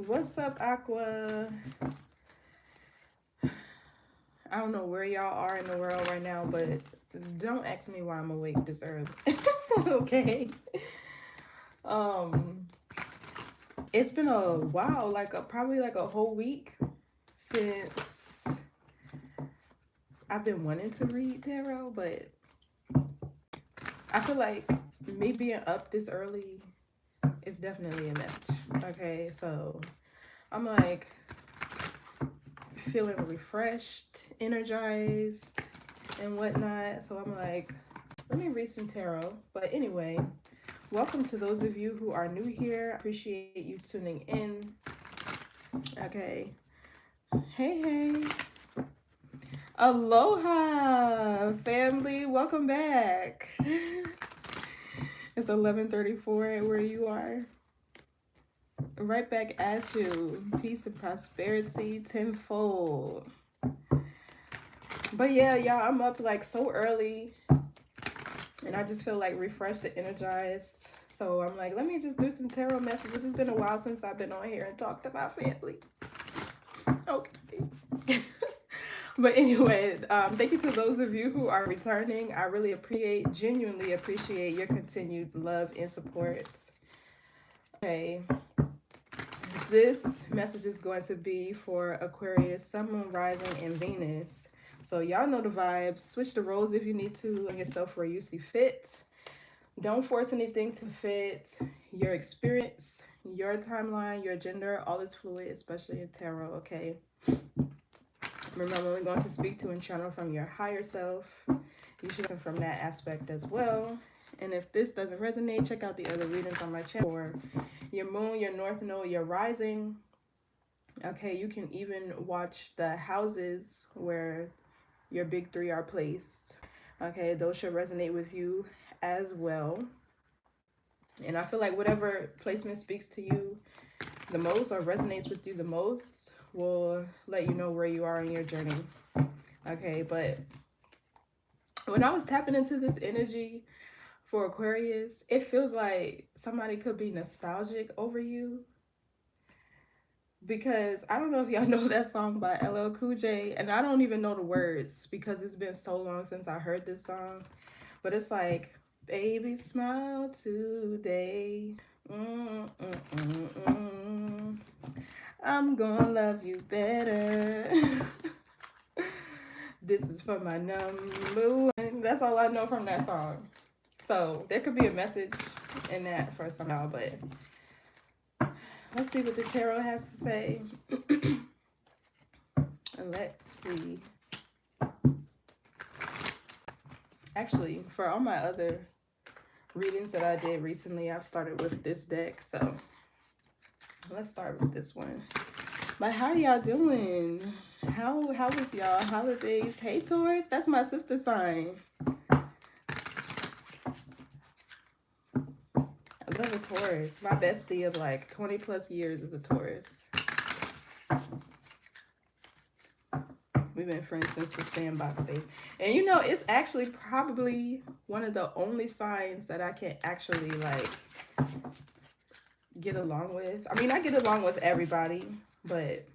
What's up, Aqua? I don't know where y'all are in the world right now, but don't ask me why I'm awake this early. Okay. Um, it's been a while, probably like a whole week since I've been wanting to read tarot, but I feel like me being up this early is definitely a message. Okay, so I'm like feeling refreshed, energized, and whatnot. So I'm like, let me read some tarot. But anyway, welcome to those of you who are new here. I appreciate you tuning in. Okay. Hey. Aloha, family. Welcome back. It's 11:34 where you are. Right back at you. Peace and prosperity tenfold. But yeah, y'all, I'm up like so early and I just feel like refreshed and energized. So I'm like, let me just do some tarot messages. It's been a while since I've been on here and talked about family. Okay. But anyway, thank you to those of you who are returning. I really genuinely appreciate your continued love and support. Okay. This message is going to be for Aquarius, Sun, Moon, Rising, and Venus. So y'all know the vibes. Switch the roles if you need to on yourself where you see fit. Don't force anything to fit your experience, your timeline, your gender. All is fluid, especially in tarot, okay? Remember, we're going to speak to and channel from your higher self. You should listen from that aspect as well. And if this doesn't resonate, check out the other readings on my channel for your moon, your north node, your rising. Okay, you can even watch the houses where your big three are placed. Okay, those should resonate with you as well. And I feel like whatever placement speaks to you the most or resonates with you the most will let you know where you are in your journey. Okay, but when I was tapping into this energy for Aquarius, it feels like somebody could be nostalgic over you. Because I don't know if y'all know that song by LL Cool J, and I don't even know the words because it's been so long since I heard this song. But it's like, baby, smile today. I'm gonna love you better. This is for my number one. That's all I know from that song. So there could be a message in that for some y'all, but let's see what the tarot has to say. Let's see. Actually, for all my other readings that I did recently, I've started with this deck. So let's start with this one. But how y'all doing? How was y'all holidays? Hey, Taurus, that's my sister sign. I love a Taurus. My bestie of like 20 plus years is a Taurus. We've been friends since the sandbox days. And you know, it's actually probably one of the only signs that I can actually like get along with. I mean, I get along with everybody, but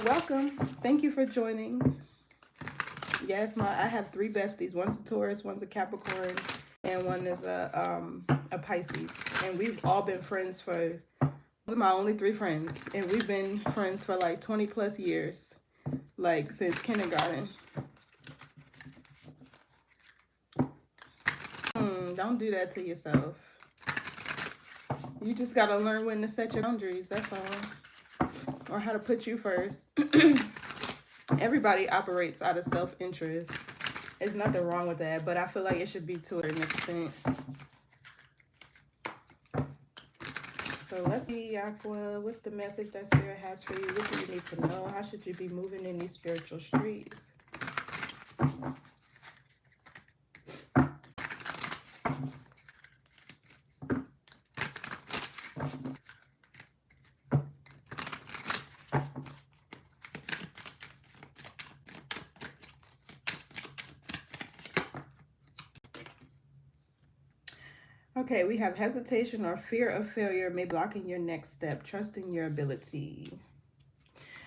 welcome. Thank you for joining. Yes, I have 3 besties. One's a Taurus, one's a Capricorn, and one is a Pisces. And we've all been friends for, those are my only 3 friends. And we've been friends for like 20 plus years, like since kindergarten. Don't do that to yourself. You just gotta learn when to set your boundaries, that's all. Or how to put you first. Everybody operates out of self-interest. There's nothing wrong with that, but I feel like it should be to an extent. So let's see, Aqua, what's the message that Spirit has for you? What do you need to know? How should you be moving in these spiritual streets? Okay, we have hesitation or fear of failure may blocking your next step, trusting your ability.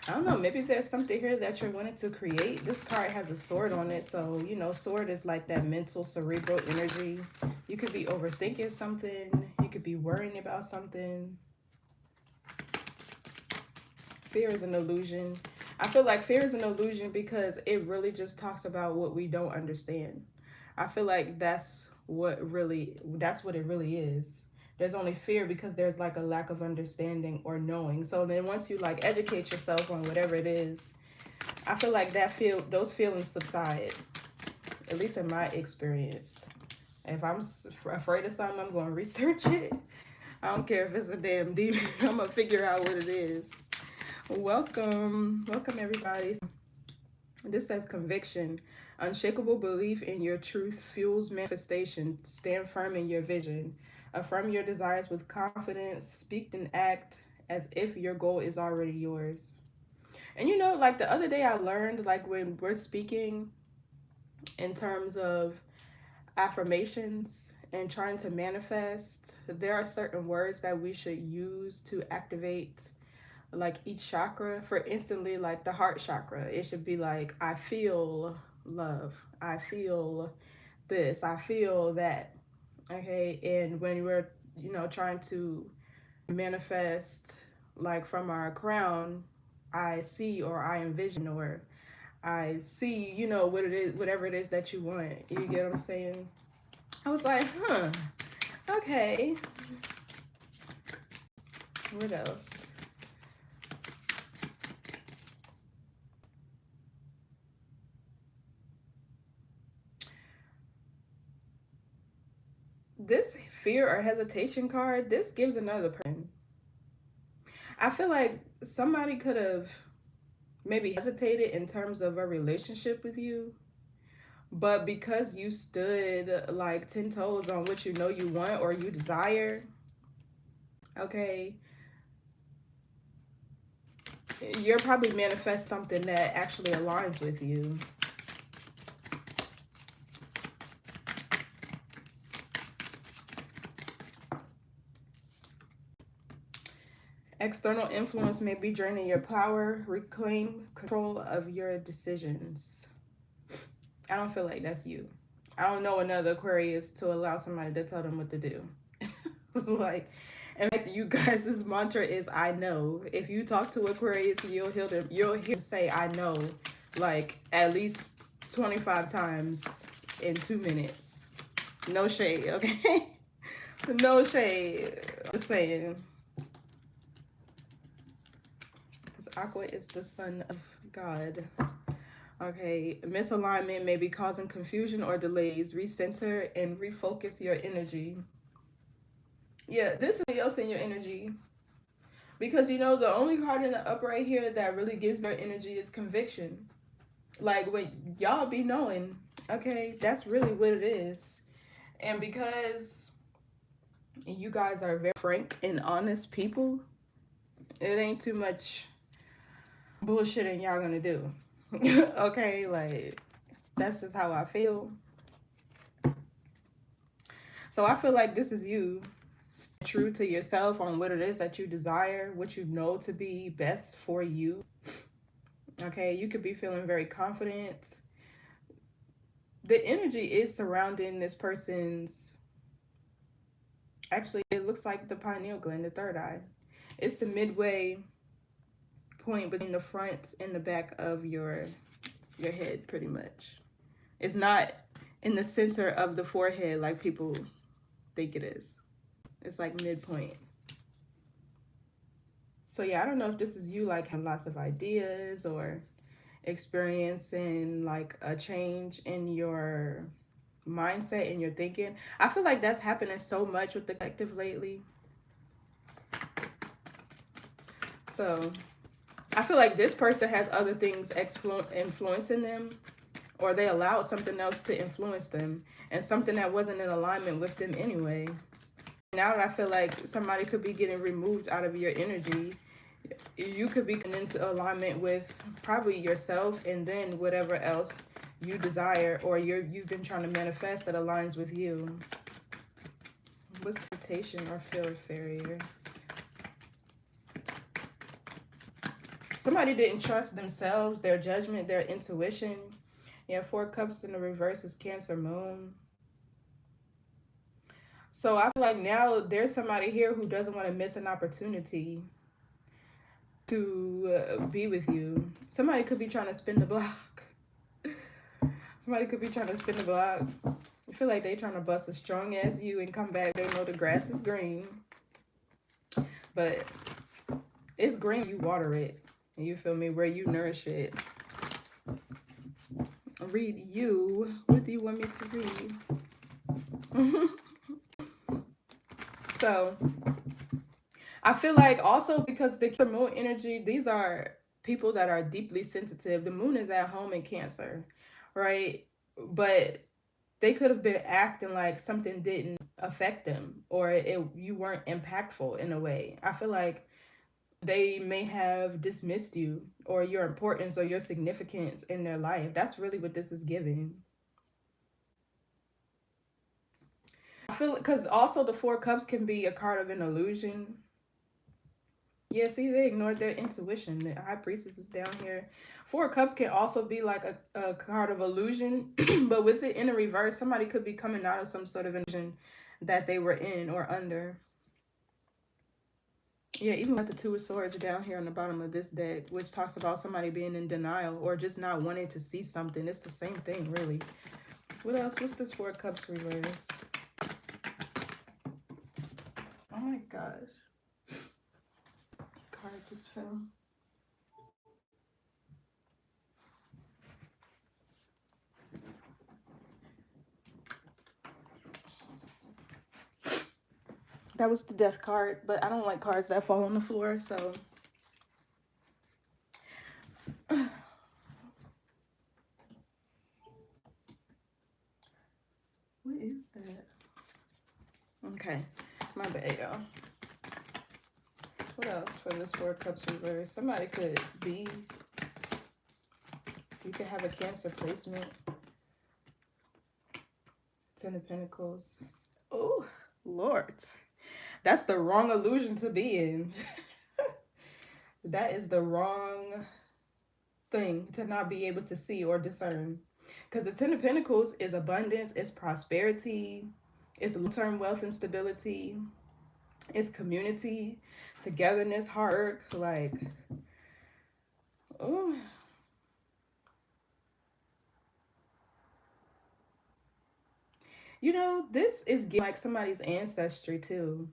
I don't know, maybe there's something here that you're wanting to create. This card has a sword on it, so, you know, sword is like that mental, cerebral energy. You could be overthinking something. You could be worrying about something. Fear is an illusion. I feel like fear is an illusion because it really just talks about what we don't understand. I feel like that's what it really is. There's only fear because there's like a lack of understanding or knowing. So then once you like educate yourself on whatever it is, I feel like those feelings subside, at least in my experience. If I'm afraid of something, I'm going to research it. I don't care if it's a damn demon. I'm going to figure out what it is. Welcome everybody. This says conviction. Unshakable belief in your truth fuels manifestation. Stand firm in your vision. Affirm your desires with confidence. Speak and act as if your goal is already yours. And you know, like the other day I learned, like when we're speaking in terms of affirmations and trying to manifest, there are certain words that we should use to activate like each chakra. For instantly, like the heart chakra, it should be like, I feel love, I feel this, I feel that. Okay, and when we're, you know, trying to manifest like from our crown, I see or I envision or I see, you know, what it is, whatever it is that you want. You get what I'm saying? I was like, okay, what else? This fear or hesitation card, this gives another person. I feel like somebody could have maybe hesitated in terms of a relationship with you, but because you stood like 10 toes on what you know you want or you desire, okay, you're probably manifest something that actually aligns with you. External influence may be draining your power. Reclaim control of your decisions. I don't feel like that's you. I don't know another Aquarius to allow somebody to tell them what to do. Like, in fact, you guys' mantra is I know. If you talk to Aquarius, you'll hear them say I know like at least 25 times in 2 minutes. No shade, okay? No shade. Just saying. Aqua is the son of God. Okay, misalignment may be causing confusion or delays. Recenter and refocus your energy. Yeah, this is else in your energy. Because, you know, the only card in the up right here that really gives your energy is conviction. Like, when y'all be knowing, okay, that's really what it is. And because you guys are very frank and honest people, it ain't too much bullshitting y'all gonna do. Okay, like that's just how I feel. So I feel like this is you. Stay true to yourself on what it is that you desire, what you know to be best for you. Okay, you could be feeling very confident. The energy is surrounding this person's, actually it looks like the pineal gland, the third eye. It's the midway point between the front and the back of your head, pretty much. It's not in the center of the forehead like people think it is. It's like midpoint. So yeah, I don't know if this is you like having lots of ideas or experiencing like a change in your mindset and your thinking. I feel like that's happening so much with the collective lately. So I feel like this person has other things influencing them, or they allowed something else to influence them, and something that wasn't in alignment with them anyway. Now that I feel like somebody could be getting removed out of your energy, you could be into alignment with probably yourself and then whatever else you desire or you've been trying to manifest that aligns with you. What's temptation or fear of failure? Somebody didn't trust themselves, their judgment, their intuition. Yeah, 4 cups in the reverse is Cancer moon. So I feel like now there's somebody here who doesn't want to miss an opportunity to be with you. Somebody could be trying to spin the block. Somebody could be trying to spin the block. I feel like they trying to bust as strong as you and come back. They know the grass is green. But it's green, you water it. You feel me? Where you nourish it. Read you. What do you want me to read? So I feel like also because the moon energy, these are people that are deeply sensitive. The moon is at home in Cancer, right? But they could have been acting like something didn't affect them, or you weren't impactful in a way. I feel like they may have dismissed you or your importance or your significance in their life. That's really what this is giving. I feel because also the 4 cups can be a card of an illusion. Yeah, see, they ignored their intuition. The High Priestess is down here. 4 cups can also be like a card of illusion, but with it in a reverse, somebody could be coming out of some sort of illusion that they were in or under. Yeah, even with the 2 of Swords down here on the bottom of this deck, which talks about somebody being in denial or just not wanting to see something. It's the same thing, really. What else? What's this 4 cups reverse? Oh my gosh. Card just fell. That was the death card, but I don't like cards that fall on the floor, so. What is that? Okay, my bad, y'all. What else for this 4 cups reverse? Somebody could be, you could have a Cancer placement. 10 of Pentacles. Oh, Lord. That's the wrong illusion to be in. That is the wrong thing to not be able to see or discern. Because the 10 of Pentacles is abundance, it's prosperity, it's long-term wealth and stability, it's community, togetherness, hard work, like, oh. You know, this is like somebody's ancestry too.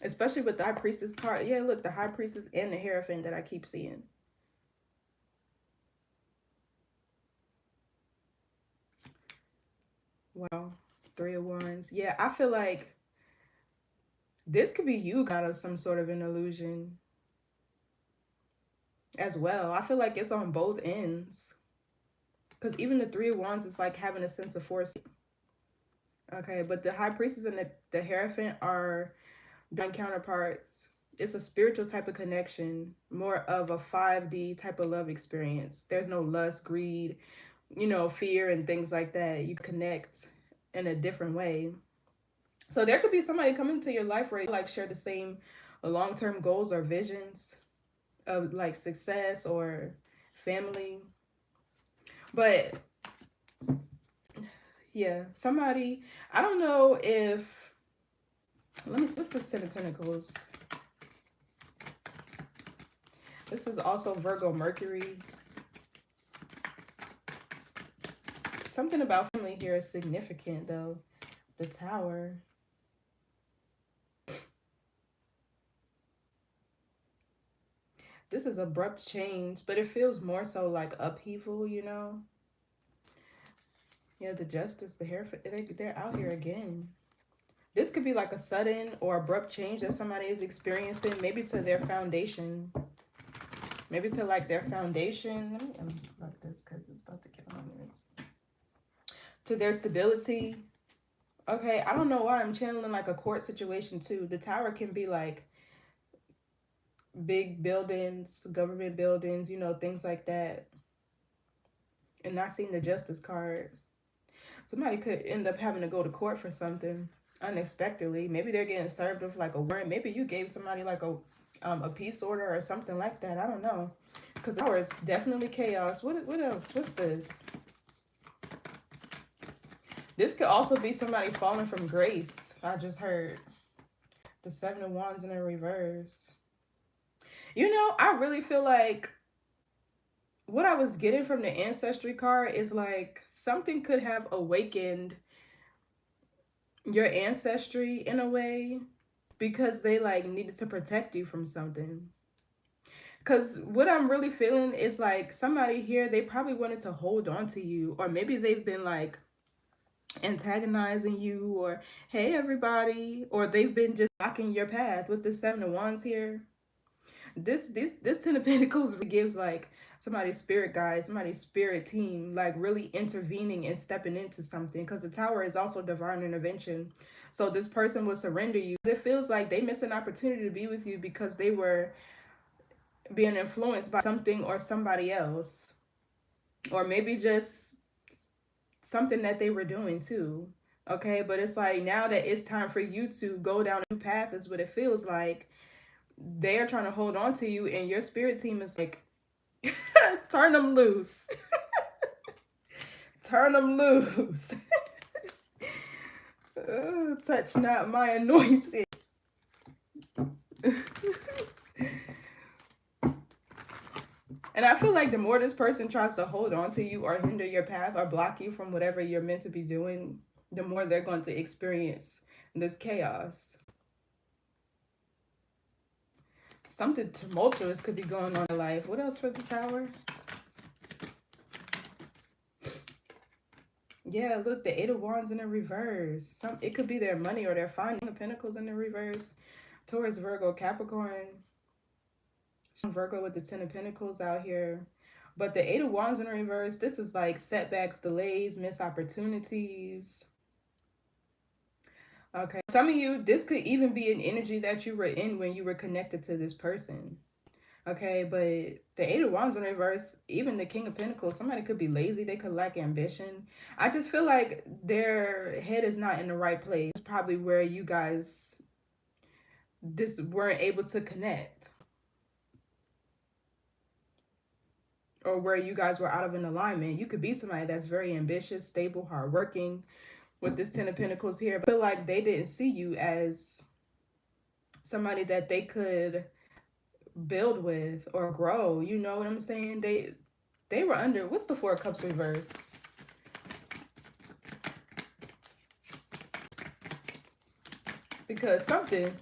Especially with the High Priestess card. Yeah, look, the High Priestess and the Hierophant that I keep seeing. Wow. 3 of Wands. Yeah, I feel like this could be you out of some sort of an illusion as well. I feel like it's on both ends. Because even the 3 of Wands is like having a sense of force. Okay, but the High Priestess and the Hierophant are divine counterparts. It's a spiritual type of connection, more of a 5D type of love experience. There's no lust, greed, you know, fear and things like that. You connect in a different way. So there could be somebody coming to your life where you like share the same long-term goals or visions of like success or family. But yeah, somebody, I don't know if, let me see, what's the 10 of Pentacles? This is also Virgo Mercury. Something about family here is significant though. The Tower. This is abrupt change, but it feels more so like upheaval, you know? Yeah, the Justice, the Hierophant, they're out here again. This could be like a sudden or abrupt change that somebody is experiencing, maybe to their foundation. Maybe to like their foundation. Let me unplug this because it's about to get on me. To their stability. Okay, I don't know why I'm channeling like a court situation too. The Tower can be like big buildings, government buildings, you know, things like that. And not seeing the Justice card. Somebody could end up having to go to court for something unexpectedly. Maybe they're getting served with like a warrant. Maybe you gave somebody like a peace order or something like that. I don't know. Because the Tower is definitely chaos. What else? What's this? This could also be somebody falling from grace. I just heard the Seven of Wands in the reverse. You know, I really feel like what I was getting from the Ancestry card is like something could have awakened your ancestry in a way because they like needed to protect you from something. Because what I'm really feeling is like somebody here, they probably wanted to hold on to you, or maybe they've been like antagonizing you, or hey everybody, or they've been just blocking your path with the Seven of Wands here. This Ten of Pentacles gives like somebody's spirit guide, somebody's spirit team, like really intervening and stepping into something, because the Tower is also divine intervention. So this person will surrender you. It feels like they missed an opportunity to be with you because they were being influenced by something or somebody else, or maybe just something that they were doing too. Okay, but it's like now that it's time for you to go down a new path is what it feels like. They're trying to hold on to you, and your spirit team is like, turn them loose. Turn them loose. Touch not my anointed. And I feel like the more this person tries to hold on to you or hinder your path or block you from whatever you're meant to be doing, the more they're going to experience this chaos. Something tumultuous could be going on in life. What else for the Tower? Yeah, look, the Eight of Wands in the reverse. It could be their money or their finding the Pentacles in the reverse. Taurus, Virgo, Capricorn. Virgo with the Ten of Pentacles out here. But the Eight of Wands in the reverse, this is like setbacks, delays, missed opportunities. Okay. Some of you, this could even be an energy that you were in when you were connected to this person. Okay, but the Eight of Wands in reverse, even the King of Pentacles, somebody could be lazy. They could lack ambition. I just feel like their head is not in the right place. It's probably where you guys just weren't able to connect. Or where you guys were out of an alignment. You could be somebody that's very ambitious, stable, hardworking with this Ten of Pentacles here. But I feel like they didn't see you as somebody that they could build with or grow. You know what I'm saying? They were under, what's the Four of Cups reverse? Because something,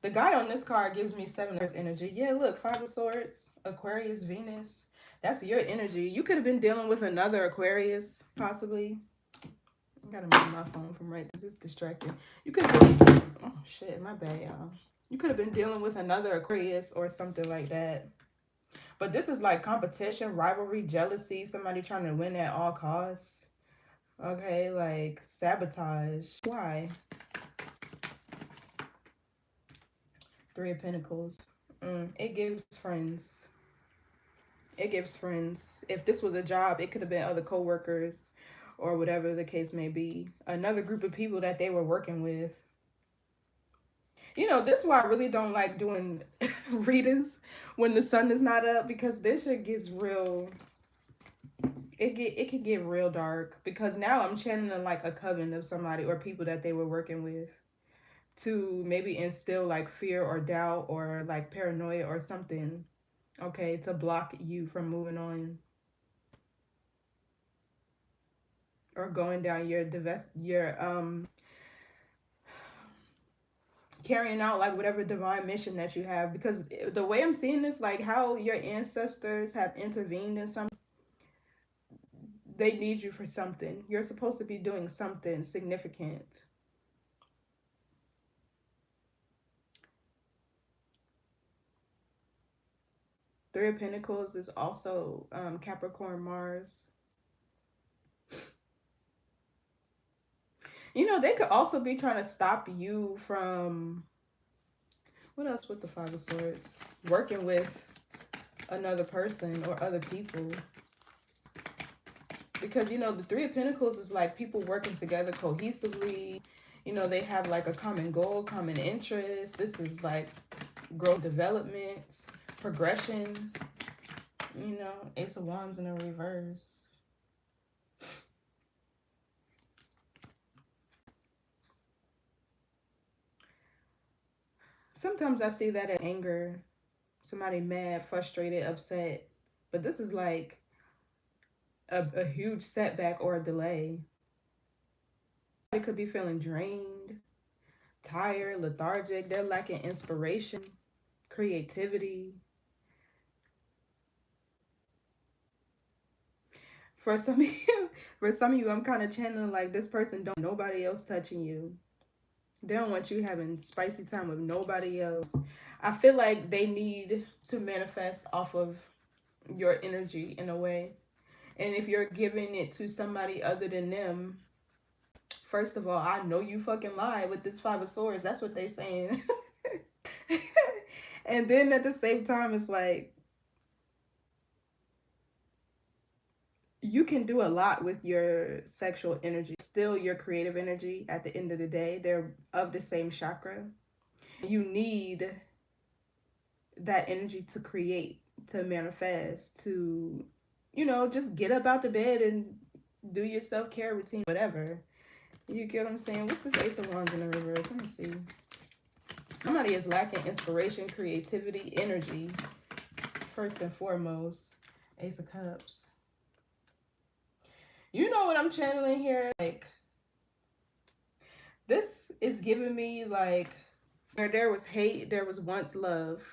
the guy on this card gives me Seven of energy. Yeah, look, Five of Swords, Aquarius, Venus. That's your energy. You could have been dealing with another Aquarius, possibly. I gotta move my phone from right there. It's distracting. You could have been, oh shit, my bad, y'all. You could have been dealing with another Aquarius or something like that. But this is like competition, rivalry, jealousy, somebody trying to win at all costs. Okay, like sabotage. Why? Three of Pentacles. It gives friends. It gives friends. If this was a job, it could have been other co-workers or whatever the case may be. Another group of people that they were working with. You know, this is why I really don't like doing readings when the sun is not up, because this shit gets real. It can get real dark, because now I'm channeling like a coven of somebody or people that they were working with to maybe instill like fear or doubt or like paranoia or something. Okay, to block you from moving on or going down your carrying out like whatever divine mission that you have. Because the way I'm seeing this, like how your ancestors have intervened in something, they need you for something. You're supposed to be doing something significant. Three of Pentacles is also Capricorn, Mars. You know, they could also be trying to stop you from, what else with the Five of Swords? Working with another person or other people. Because, you know, the Three of Pentacles is like people working together cohesively. You know, they have like a common goal, common interest. This is like growth, development, progression. You know, Ace of Wands in a reverse. Sometimes I see that as anger. Somebody mad, frustrated, upset. But this is like a huge setback or a delay. They could be feeling drained, tired, lethargic. They're lacking inspiration, creativity. For some of you, I'm kind of channeling like this person don't nobody else touching you. They don't want you having spicy time with nobody else. I feel like they need to manifest off of your energy in a way. And if you're giving it to somebody other than them, first of all, I know you fucking lied with this Five of Swords. That's what they saying. And then at the same time, it's like, you can do a lot with your sexual energy. Still your creative energy at the end of the day. They're of the same chakra. You need that energy to create, to manifest, to, you know, just get up out the bed and do your self-care routine, whatever. You get what I'm saying? What's this Ace of Wands in the reverse? Let me see. Somebody is lacking inspiration, creativity, energy. First and foremost, Ace of Cups. You know what I'm channeling here? Like, this is giving me like, where there was hate, there was once love.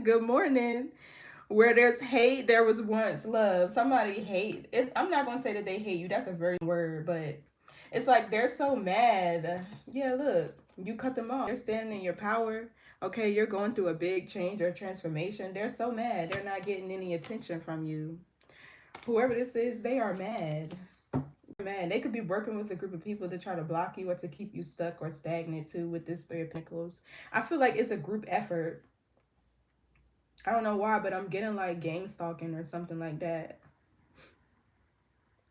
Good morning. Where there's hate, there was once love. Somebody hate. I'm not going to say that they hate you. That's a very word, but it's like they're so mad. Yeah, look, you cut them off. They're standing in your power. Okay, you're going through a big change or transformation. They're so mad. They're not getting any attention from you. Whoever this is, they are mad. Man, they could be working with a group of people to try to block you or to keep you stuck or stagnant too with this Three of Pentacles. I feel like it's a group effort. I don't know why, but I'm getting like gang stalking or something like that.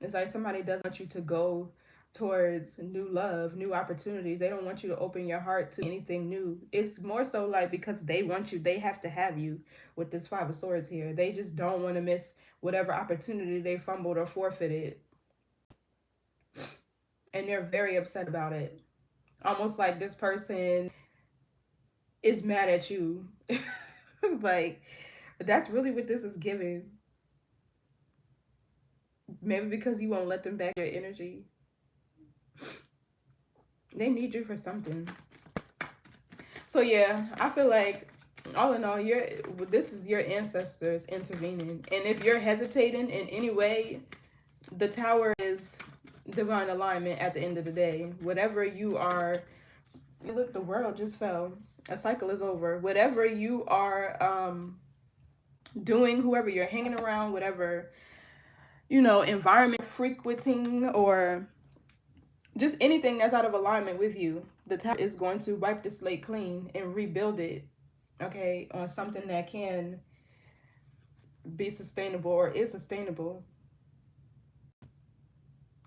It's like somebody doesn't want you to go towards new love, new opportunities. They don't want you to open your heart to anything new. It's more so like because they want you, they have to have you with this Five of Swords here. They just don't want to miss whatever opportunity they fumbled or forfeited. And they're very upset about it. Almost like this person is mad at you. Like, that's really what this is giving. Maybe because you won't let them back your energy. They need you for something. So yeah, I feel like all in all, this is your ancestors intervening. And if you're hesitating in any way, the Tower is divine alignment at the end of the day. Whatever you are, look, the world just fell. A cycle is over. Whatever you are doing, whoever you're hanging around, whatever, you know, environment frequenting, or just anything that's out of alignment with you, the Tower is going to wipe the slate clean and rebuild it, okay, on something that can be sustainable or is sustainable.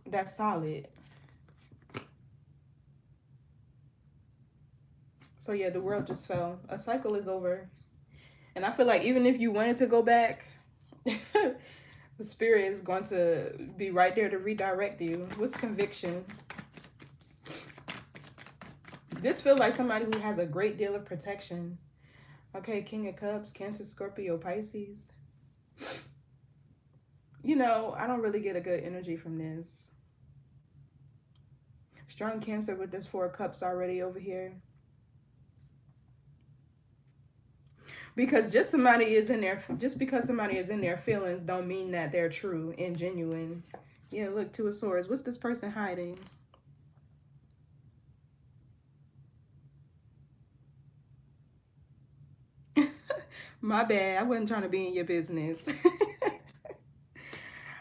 That's solid. So yeah, the world just fell. A cycle is over. And I feel like even if you wanted to go back, the spirit is going to be right there to redirect you. What's conviction? This feels like somebody who has a great deal of protection. Okay, King of Cups, Cancer, Scorpio, Pisces. You know, I don't really get a good energy from this. Strong Cancer with this Four of Cups already over here. Because just because somebody is in their feelings don't mean that they're true and genuine. Yeah, look, Two of Swords. What's this person hiding? My bad. I wasn't trying to be in your business.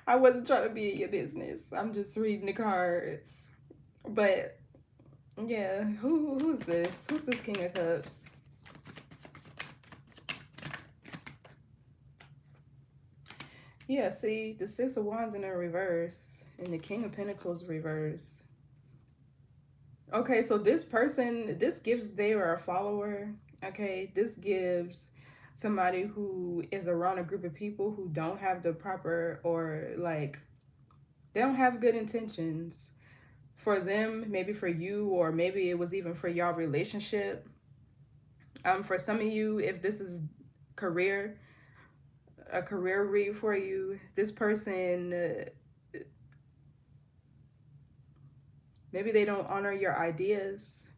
I wasn't trying to be in your business. I'm just reading the cards. But yeah, who's this? Who's this King of Cups? Yeah, see, the Six of Wands in the reverse and the King of Pentacles reverse. Okay, so this person, this gives they are a follower. Okay, this gives somebody who is around a group of people who don't have the proper, or like they don't have good intentions for them, maybe for you, or maybe it was even for y'all relationship. For some of you, if this is career, a career read for you, this person, maybe they don't honor your ideas.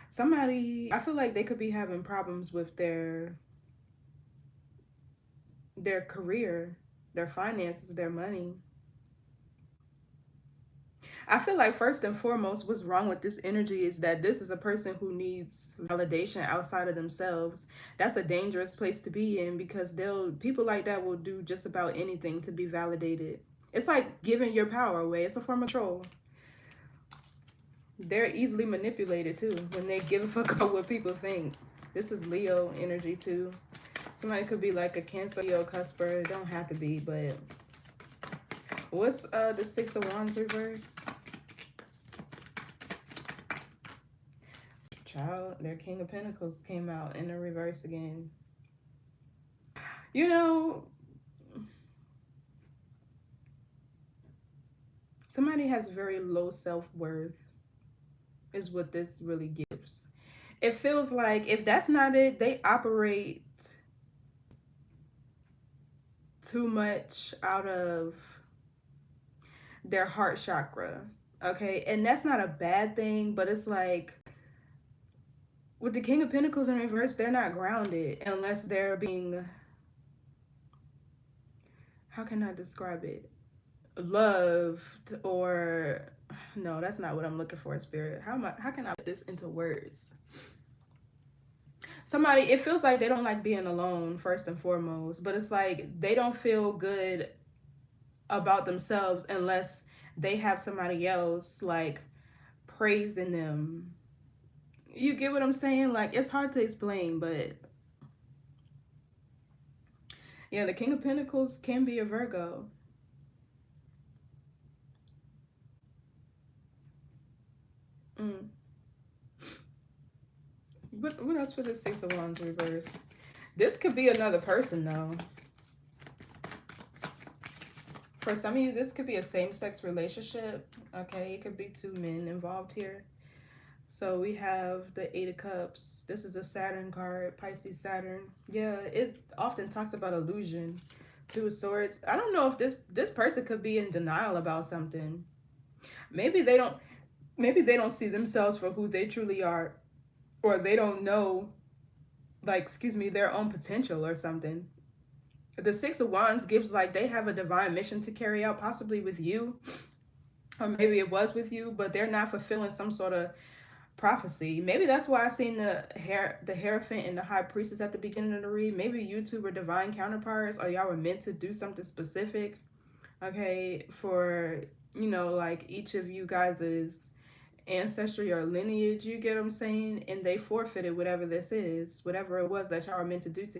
Somebody, I feel like they could be having problems with their career, their finances, their money. I feel like first and foremost, what's wrong with this energy is that this is a person who needs validation outside of themselves. That's a dangerous place to be in, because people like that will do just about anything to be validated. It's like giving your power away. It's a form of control. They're easily manipulated too when they give a fuck about what people think. This is Leo energy too. Somebody could be like a Cancer, Leo, cusper. It don't have to be, but what's the Six of Wands reverse? Child, their King of Pentacles came out in the reverse again. You know, somebody has very low self-worth is what this really gives. It feels like if that's not it, they operate too much out of their heart chakra. Okay, and that's not a bad thing, but it's like with the King of Pentacles in reverse, they're not grounded unless they're being, how can I describe it? Loved, or no, that's not what I'm looking for, spirit. How can I put this into words? Somebody, it feels like they don't like being alone first and foremost, but it's like they don't feel good about themselves unless they have somebody else like praising them. You get what I'm saying? Like, it's hard to explain, but yeah, the King of Pentacles can be a Virgo. Mm. What else for the Six of Wands reverse? This could be another person though. For some of you, this could be a same-sex relationship. Okay, it could be two men involved here. So we have the Eight of Cups. This is a Saturn card, Pisces Saturn. Yeah, it often talks about illusion. Two of Swords. I don't know if this person could be in denial about something. Maybe they don't see themselves for who they truly are, or they don't know, like, excuse me, their own potential or something. The Six of Wands gives like they have a divine mission to carry out, possibly with you, or maybe it was with you, but they're not fulfilling some sort of prophecy. Maybe that's why I seen the Hierophant and the High Priestess at the beginning of the read. Maybe you two were divine counterparts, or y'all were meant to do something specific. Okay, for like each of you guys' ancestry or lineage, you get what I'm saying? And they forfeited whatever this is, whatever it was that y'all were meant to do, to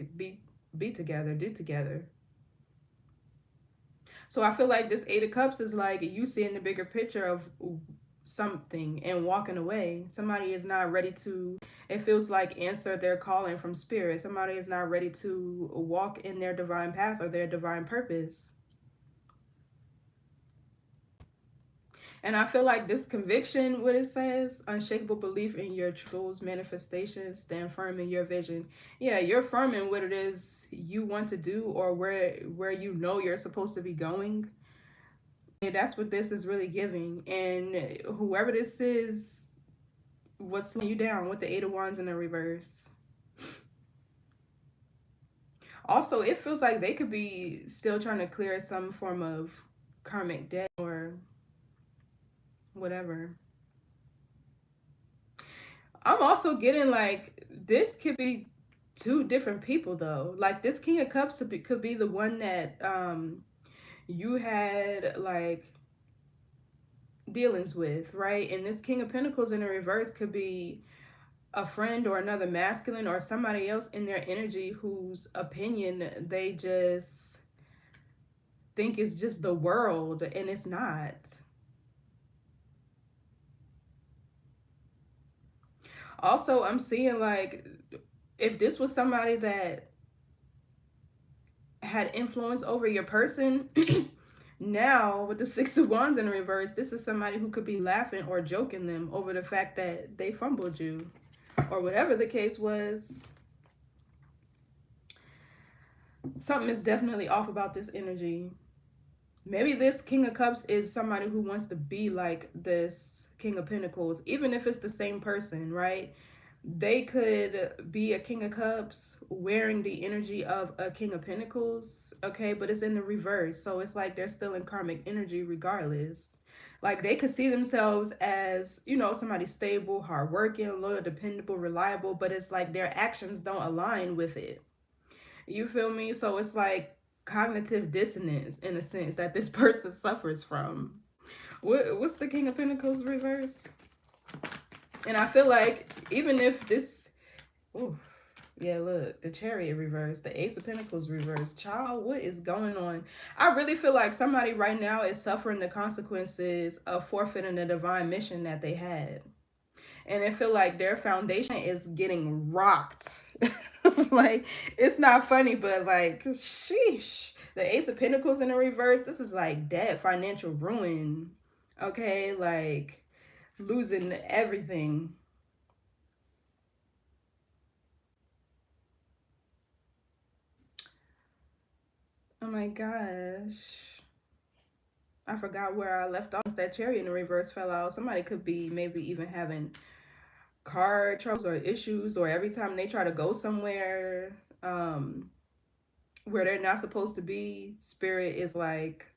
be together, do together. So I feel like this Eight of Cups is like you seeing the bigger picture of something and walking away. Somebody is not ready to, it feels like, answer their calling from spirit. Somebody is not ready to walk in their divine path or their divine purpose. And I feel like this conviction, what it says, unshakable belief in your truths, manifestations, stand firm in your vision. Yeah, you're firm in what it is you want to do, or where you know you're supposed to be going. And that's what this is really giving. And whoever this is, what's slowing you down with the Eight of Wands in the reverse. Also, it feels like they could be still trying to clear some form of karmic debt or whatever. I'm also getting like this could be two different people though. Like this King of Cups could be the one that you had like dealings with, right? And this King of Pentacles in the reverse could be a friend or another masculine or somebody else in their energy whose opinion they just think is just the world, and it's not. Also, I'm seeing like if this was somebody that had influence over your person, now with the Six of Wands in reverse, this is somebody who could be laughing or joking them over the fact that they fumbled you or whatever the case was. Something is definitely off about this energy. Maybe this King of Cups is somebody who wants to be like this King of Pentacles, even if it's the same person, right? They could be a King of Cups wearing the energy of a King of Pentacles, okay? But it's in the reverse. So it's like they're still in karmic energy regardless. Like they could see themselves as, you know, somebody stable, hardworking, loyal, dependable, reliable, but it's like their actions don't align with it. You feel me? So it's like cognitive dissonance in a sense that this person suffers from. What's the King of Pentacles reverse? And I feel like even if this, ooh, yeah, look, the Chariot reverse, the Ace of Pentacles reverse. Child, what is going on? I really feel like somebody right now is suffering the consequences of forfeiting the divine mission that they had. And I feel like their foundation is getting rocked. Like, it's not funny, but like, sheesh. The Ace of Pentacles in the reverse, this is like debt, financial ruin. Okay, like losing everything. Oh my gosh. I forgot where I left off. That Chariot in the reverse fell out. Somebody could be maybe even having car troubles or issues, or every time they try to go somewhere where they're not supposed to be, spirit is like,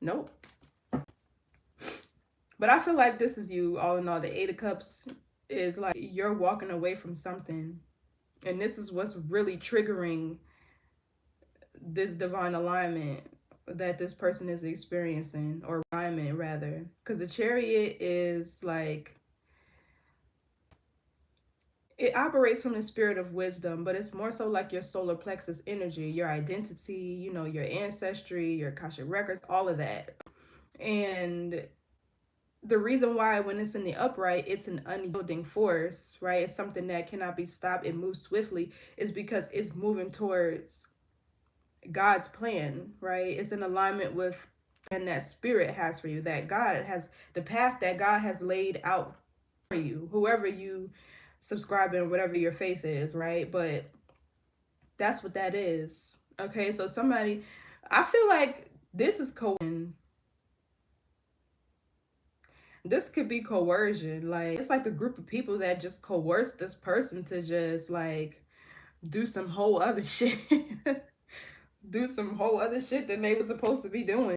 nope. But I feel like this is you all in all. The Eight of Cups is like you're walking away from something. And this is what's really triggering this divine alignment that this person is experiencing, or alignment rather. Because the Chariot is like, it operates from the spirit of wisdom, but it's more so like your solar plexus energy, your identity, you know, your ancestry, your Akashic records, all of that. And the reason why when it's in the upright, it's an unyielding force, right? It's something that cannot be stopped. It moves swiftly, is because it's moving towards God's plan, right? It's in alignment with and that spirit has for you, that God has, the path that God has laid out for you, whoever you subscribe in, whatever your faith is, right? But that's what that is. Okay, so somebody, I feel like this is coercion. This could be coercion. Like, it's like a group of people that just coerce this person to just like do some whole other shit. Do some whole other shit than they were supposed to be doing.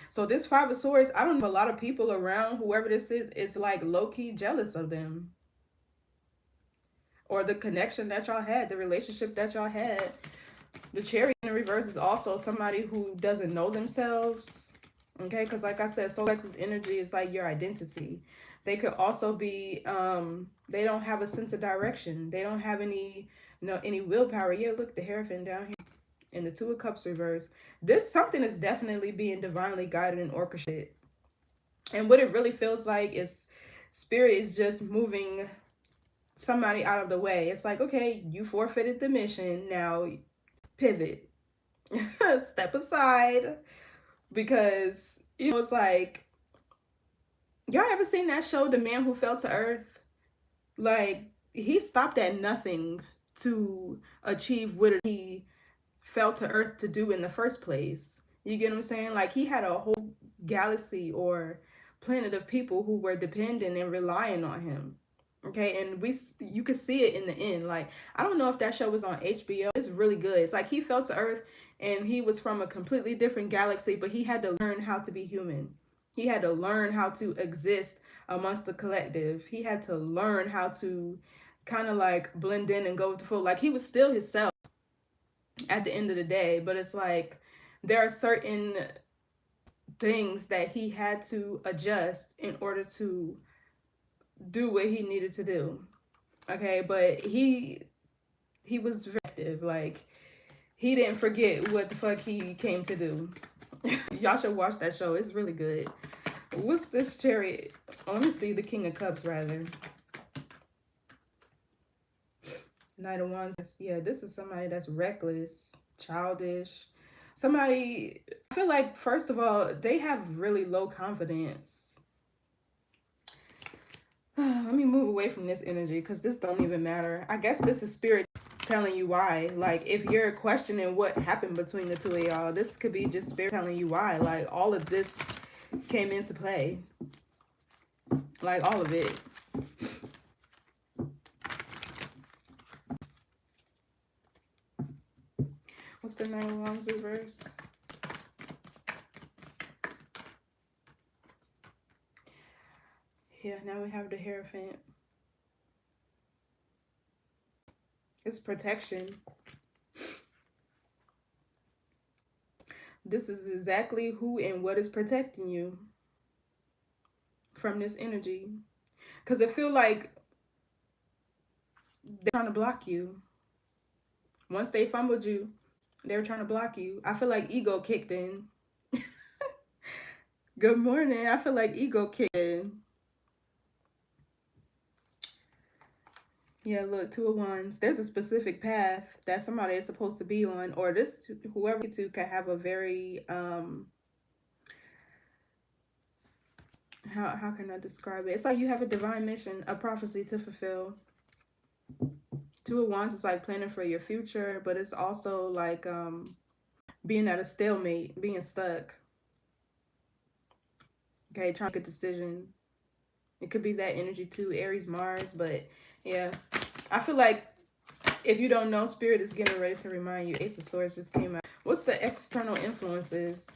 So this Five of Swords, I don't know, a lot of people around whoever this is like low-key jealous of them. Or the connection that y'all had, the relationship that y'all had. The Chariot in reverse is also somebody who doesn't know themselves. Okay, because like I said, solar plexus energy is like your identity. They could also be, they don't have a sense of direction. They don't have any, any willpower. Yeah, look, the Hierophant down here. And the Two of Cups reverse. This something is definitely being divinely guided and orchestrated. And what it really feels like is spirit is just moving somebody out of the way. It's like, okay, you forfeited the mission. Now pivot. Step aside. Because, you know, it's like, y'all ever seen that show, The Man Who Fell to Earth? Like, he stopped at nothing to achieve what he fell to earth to do in the first place. You get what I'm saying? Like, he had a whole galaxy or planet of people who were dependent and relying on him. Okay, and you could see it in the end. Like, I don't know if that show was on HBO. It's really good. It's like he fell to earth and he was from a completely different galaxy, but he had to learn how to be human. He had to learn how to exist amongst the collective. He had to learn how to kind of like blend in and go with the flow. Like, he was still himself at the end of the day, but it's like there are certain things that he had to adjust in order to do what he needed to do. Okay, but he was very active. Like, he didn't forget what the fuck he came to do. Y'all should watch that show. It's really good. What's this chariot? Oh, let me see. The King of Cups, rather. Knight of Wands. Yeah, this is somebody that's reckless, childish. Somebody, I feel like, first of all, they have really low confidence. Let me move away from this energy because this don't even matter. I guess this is spirit telling you why. Like, if you're questioning what happened between the two of y'all, this could be just spirit telling you why. Like, all of this came into play. Like, all of it. What's the Knight of Wands reverse? Yeah, now we have the Hierophant. It's protection. This is exactly who and what is protecting you from this energy. Because it feel like they're trying to block you. Once they fumbled you, they were trying to block you. I feel like ego kicked in. Good morning. I feel like ego kicked in. Yeah, look, 2 of Wands. There's a specific path that somebody is supposed to be on, or this, whoever you two could have a very, how can I describe it? It's like you have a divine mission, a prophecy to fulfill. 2 of Wands is like planning for your future, but it's also like being at a stalemate, being stuck. Okay, trying to make a decision. It could be that energy too, Aries, Mars, but yeah. I feel like if you don't know, Spirit is getting ready to remind you. Ace of Swords just came out. What's the external influences?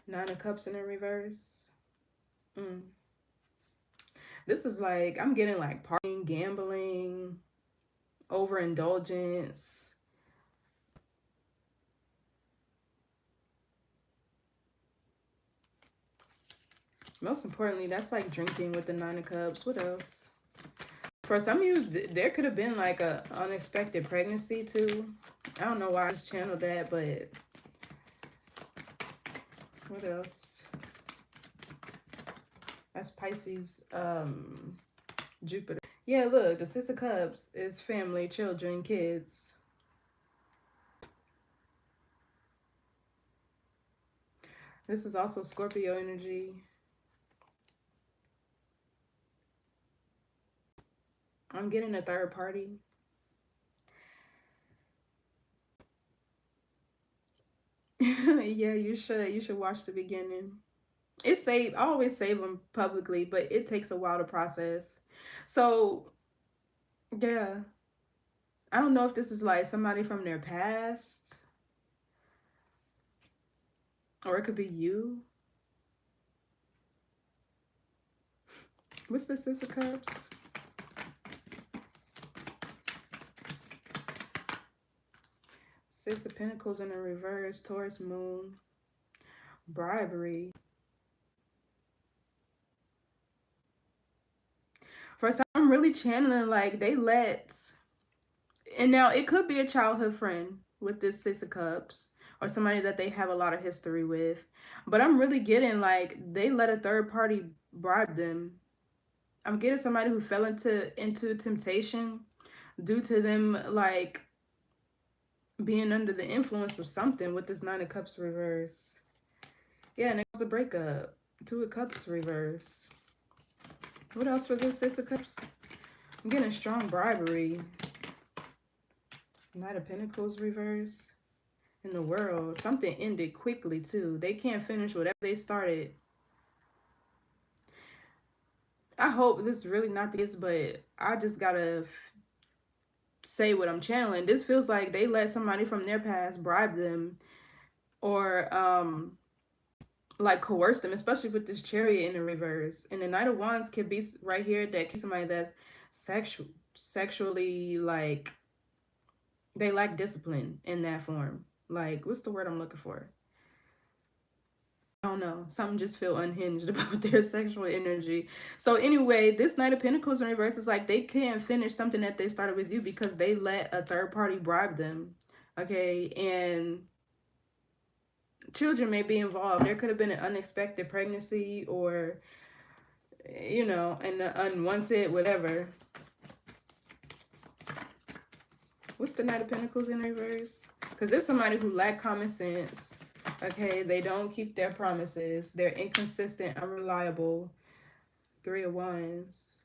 Nine of Cups in the reverse. This is like, I'm getting like partying, gambling, overindulgence. Most importantly, that's like drinking with the Nine of Cups. What else? For some of you, there could have been like a unexpected pregnancy too. I don't know why I just channeled that, but what else? That's Pisces, Jupiter. Yeah, look, the 6 of Cups is family, children, kids. This is also Scorpio energy. I'm getting a third party. Yeah, you should watch the beginning. It's saved. I always save them publicly, but it takes a while to process. So yeah, I don't know if this is like somebody from their past, or it could be you. What's the 6 of Cups? Six of Pentacles in the reverse, Taurus moon, bribery. First, I'm really channeling like they let, and now it could be a childhood friend with this 6 of Cups, or somebody that they have a lot of history with. But I'm really getting like they let a third party bribe them. I'm getting somebody who fell into temptation due to them like being under the influence of something with this 9 of Cups reverse. Yeah, next the breakup. 2 of Cups reverse. What else for this 6 of Cups? I'm getting strong bribery. Knight of Pentacles reverse. In the world, something ended quickly too. They can't finish whatever they started. I hope this is really not the case, but I just gotta say what I'm channeling. This feels like they let somebody from their past bribe them, or like coerce them, especially with this Chariot in the reverse. And the Knight of Wands can be right here, that can be somebody that's sexually, like, they lack discipline in that form. Like, what's the word I'm looking for? I don't know. Something just feel unhinged about their sexual energy. So anyway, this Knight of Pentacles in reverse is like they can't finish something that they started with you because they let a third party bribe them. Okay, and children may be involved. There could have been an unexpected pregnancy or, you know, an unwanted whatever. What's the Knight of Pentacles in reverse? Because there's somebody who lack common sense. Okay, they don't keep their promises. They're inconsistent, unreliable. Three of Wands.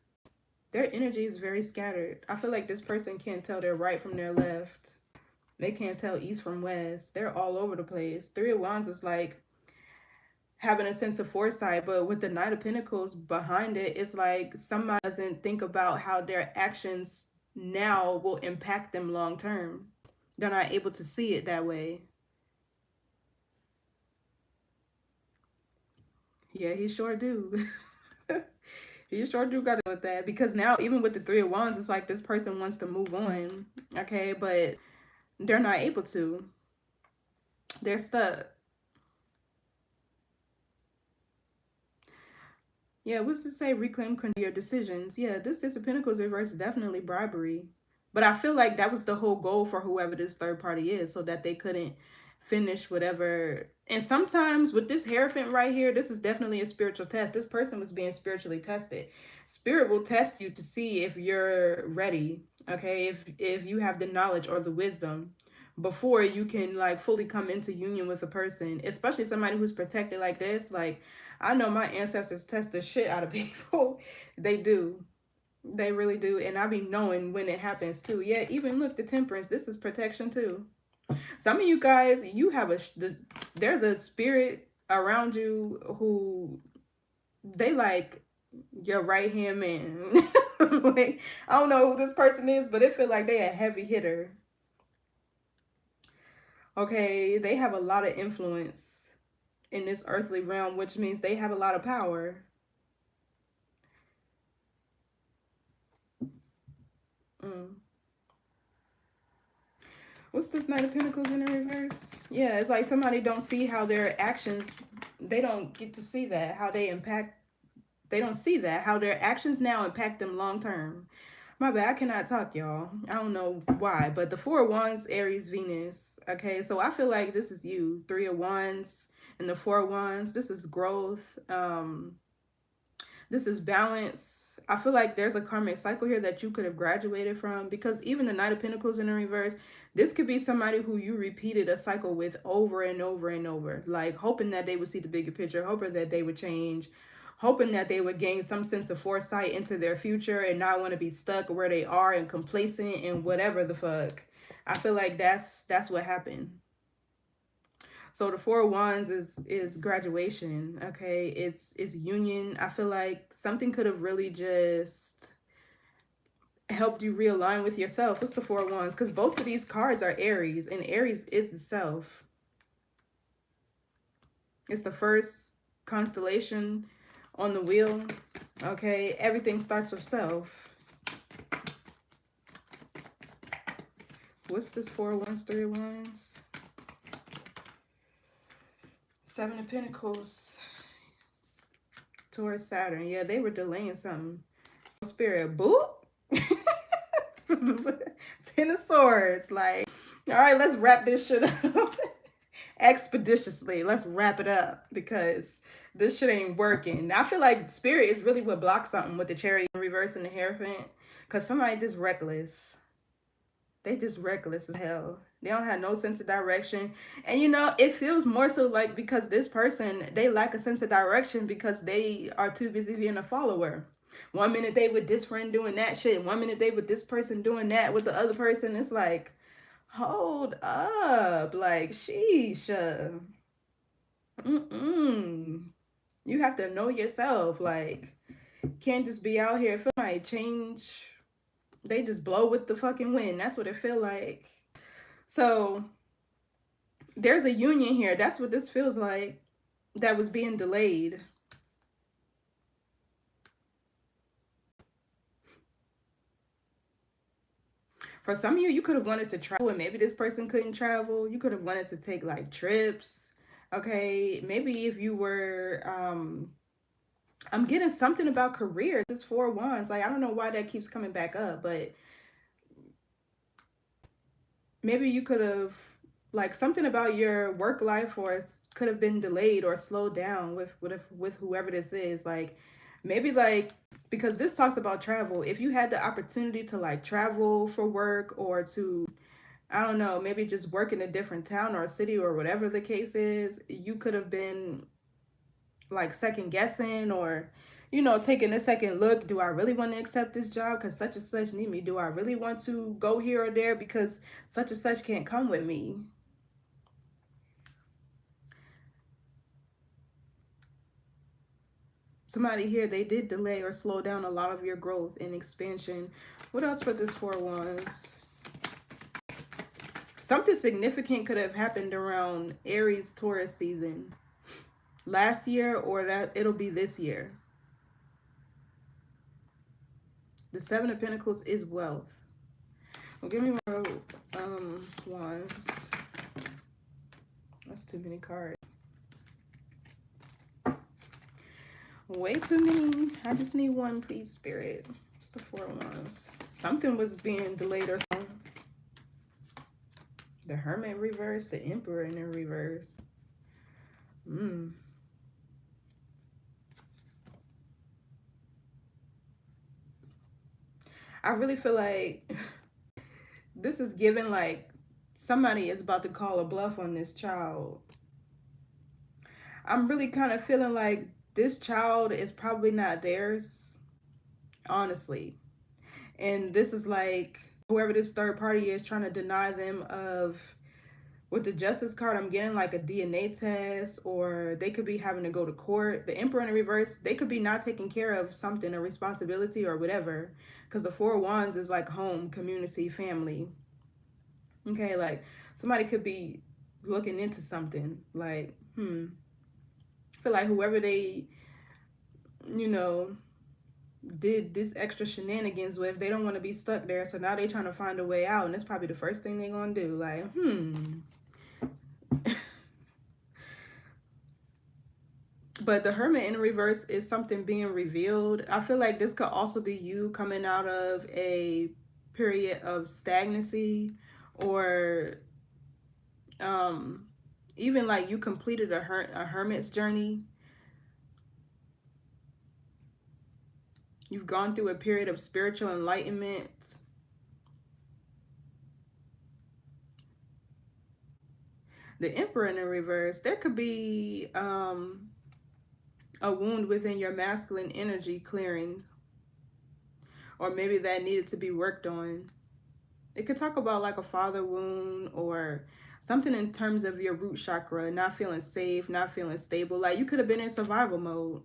Their energy is very scattered. I feel like this person can't tell their right from their left. They can't tell east from west. They're all over the place. Three of Wands is like having a sense of foresight, but with the Knight of Pentacles behind it, it's like somebody doesn't think about how their actions now will impact them long term. They're not able to see it that way. Yeah, he sure do. You sure do got to do with that, because now even with the Three of Wands, it's like this person wants to move on, okay, but they're not able to. They're stuck. Yeah, what's to say? Reclaim control of your decisions. Yeah, this Six of Pentacles reverse is definitely bribery. But I feel like that was the whole goal for whoever this third party is, so that they couldn't finish whatever. And sometimes with this Hierophant right here, this is definitely a spiritual test. This person was being spiritually tested. Spirit will test you to see if you're ready, okay? If you have the knowledge or the wisdom before you can like fully come into union with a person, especially somebody who's protected like this. Like, I know my ancestors test the shit out of people. They do. They really do. And I be knowing when it happens too. Yeah, even look, the Temperance. This is protection too. Some of you guys, you have there's a spirit around you who they like your right hand man. Like, I don't know who this person is, but it feel like they a heavy hitter. Okay, they have a lot of influence in this earthly realm, which means they have a lot of power. What's this Knight of Pentacles in the reverse? Yeah, it's like somebody don't see how their actions, they don't get to see that, how they impact, they don't see that, how their actions now impact them long term. My bad, I cannot talk, y'all. I don't know why, but the Four of Wands, Aries, Venus. Okay, so I feel like this is you. Three of Wands and the Four of Wands. This is growth. This is balance. I feel like there's a karmic cycle here that you could have graduated from, because even the Knight of Pentacles in the reverse, this could be somebody who you repeated a cycle with over and over and over, like hoping that they would see the bigger picture, hoping that they would change, hoping that they would gain some sense of foresight into their future and not want to be stuck where they are and complacent and whatever the fuck. I feel like that's what happened. So the Four of Wands is graduation, okay? It's union. I feel like something could have really just helped you realign with yourself. What's the Four of Wands? Because both of these cards are Aries, and Aries is the self. It's the first constellation on the wheel, okay? Everything starts with self. What's this Four of Wands, Three of Wands? Seven of Pentacles. Taurus, Saturn. Yeah, they were delaying something. Spirit, boop. Ten of Swords. Like, all right, let's wrap this shit up. Expeditiously. Let's wrap it up, because this shit ain't working. I feel like Spirit is really what blocks something with the Chariot in reverse and the Hierophant. Because somebody just reckless. They just reckless as hell. They don't have no sense of direction. And you know, it feels more so like because this person, they lack a sense of direction because they are too busy being a follower. One minute they with this friend doing that shit. One minute they with this person doing that with the other person. It's like, hold up. Like, sheesh. You have to know yourself. Like, can't just be out here. Feel like change. They just blow with the fucking wind. That's what it feel like. So there's a union here. That's what this feels like, that was being delayed. For some of you, you could have wanted to travel and maybe this person couldn't travel. You could have wanted to take like trips. Okay, maybe if you were I'm getting something about career. This Four of Wands. Like, I don't know why that keeps coming back up, but maybe you could have, like, something about your work life or could have been delayed or slowed down with whoever this is. Like, maybe, like, because this talks about travel. If you had the opportunity to, like, travel for work, or to, I don't know, maybe just work in a different town or city or whatever the case is, you could have been, like, second guessing, or, you know, taking a second look. Do I really want to accept this job because such and such need me? Do I really want to go here or there because such and such can't come with me? Somebody here, they did delay or slow down a lot of your growth and expansion. What else for this Four of Wands? Something significant could have happened around Aries Taurus season last year, or that it'll be this year. The Seven of Pentacles is wealth. Well, give me more wands. That's too many cards. Way too many. I just need one, please, Spirit. It's the Four of Wands. Something was being delayed or something. The Hermit in reverse, the Emperor in the reverse. I really feel like this is given like somebody is about to call a bluff on this child. I'm really kind of feeling like this child is probably not theirs, honestly. And this is like whoever this third party is trying to deny them of, with the Justice card, I'm getting like a DNA test, or they could be having to go to court. The Emperor in the reverse, they could be not taking care of something, a responsibility or whatever. Because the Four of Wands is like home, community, family. Okay, like somebody could be looking into something. Like, I feel like whoever they, you know, did this extra shenanigans with, they don't want to be stuck there. So now they're trying to find a way out. And that's probably the first thing they're going to do. Like, But the Hermit in reverse is something being revealed. I feel like this could also be you coming out of a period of stagnancy, or even like you completed a hermit's journey. You've gone through a period of spiritual enlightenment. The Emperor in the reverse, there could be a wound within your masculine energy clearing, or maybe that needed to be worked on. It could talk about like a father wound, or something in terms of your root chakra, not feeling safe, not feeling stable. Like you could have been in survival mode.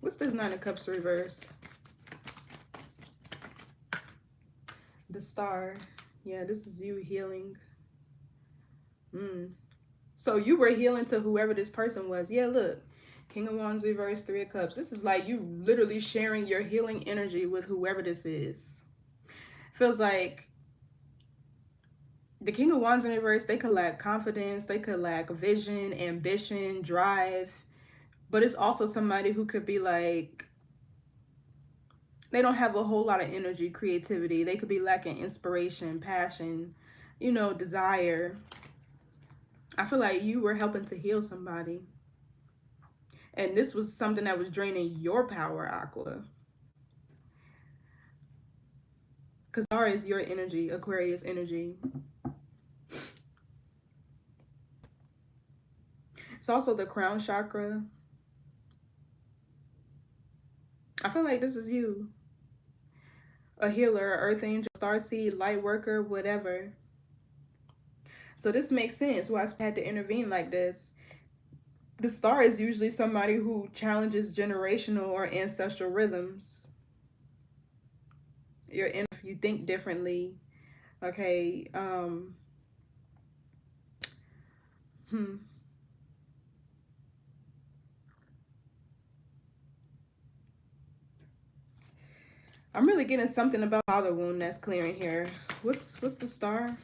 What's this Nine of Cups reverse? The Star. Yeah, this is you healing. So you were healing to whoever this person was. Yeah, look. King of Wands reverse, Three of Cups. This is like you literally sharing your healing energy with whoever this is. Feels like the King of Wands in reverse, they could lack confidence, they could lack vision, ambition, drive. But it's also somebody who could be like, they don't have a whole lot of energy, creativity. They could be lacking inspiration, passion, you know, desire. I feel like you were helping to heal somebody. And this was something that was draining your power, Aqua. Because Star is your energy, Aquarius energy. It's also the crown chakra. I feel like this is you. A healer, earth angel, starseed, light worker, whatever. So this makes sense why I had to intervene like this. The star is usually somebody who challenges generational or ancestral rhythms. You're in, you think differently. Okay. I'm really getting something about father wound that's clearing here. What's the star?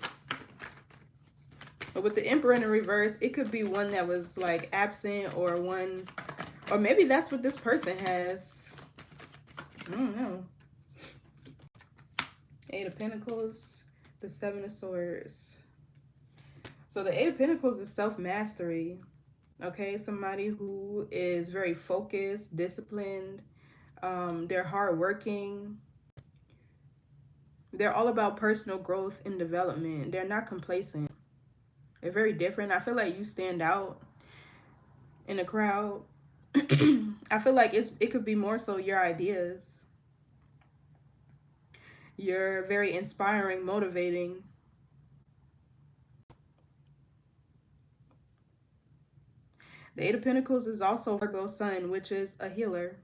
But with the Emperor in the reverse, it could be one that was like absent, or one, or maybe that's what this person has. I don't know. Eight of Pentacles, the Seven of Swords. So the Eight of Pentacles is self-mastery. Okay, somebody who is very focused, disciplined. They're hardworking. They're all about personal growth and development. They're not complacent. They're very different. I feel like you stand out in a crowd. I feel like it could be more so your ideas. You're very inspiring, motivating. The Eight of Pentacles is also Virgo sun, which is a healer.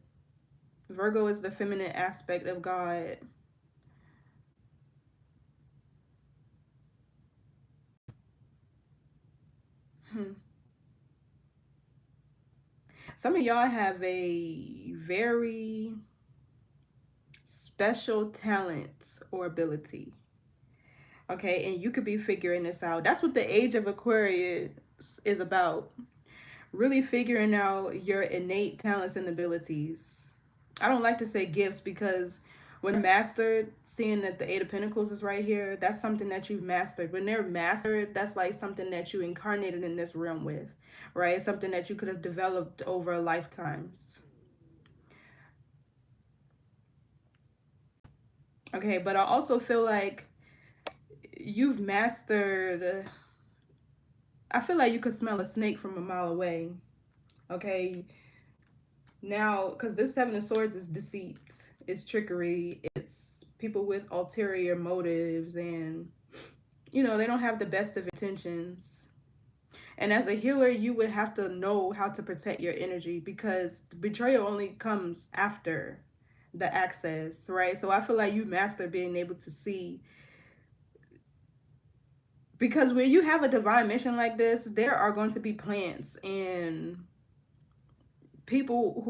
Virgo is the feminine aspect of God. Some of y'all have a very special talent or ability. Okay, and you could be figuring this out. That's what the age of Aquarius is about. Really figuring out your innate talents and abilities. I don't like to say gifts, because when mastered, seeing that the Eight of Pentacles is right here, that's something that you've mastered. When they're mastered, that's like something that you incarnated in this realm with, right? Something that you could have developed over lifetimes. Okay, but I also feel like you've mastered, I feel like you could smell a snake from a mile away. Okay, now, because this Seven of Swords is deceit, it's trickery, it's people with ulterior motives, and they don't have the best of intentions. And as a healer, you would have to know how to protect your energy, because betrayal only comes after the access, right? So I feel like you master being able to see, because when you have a divine mission like this, there are going to be plants and people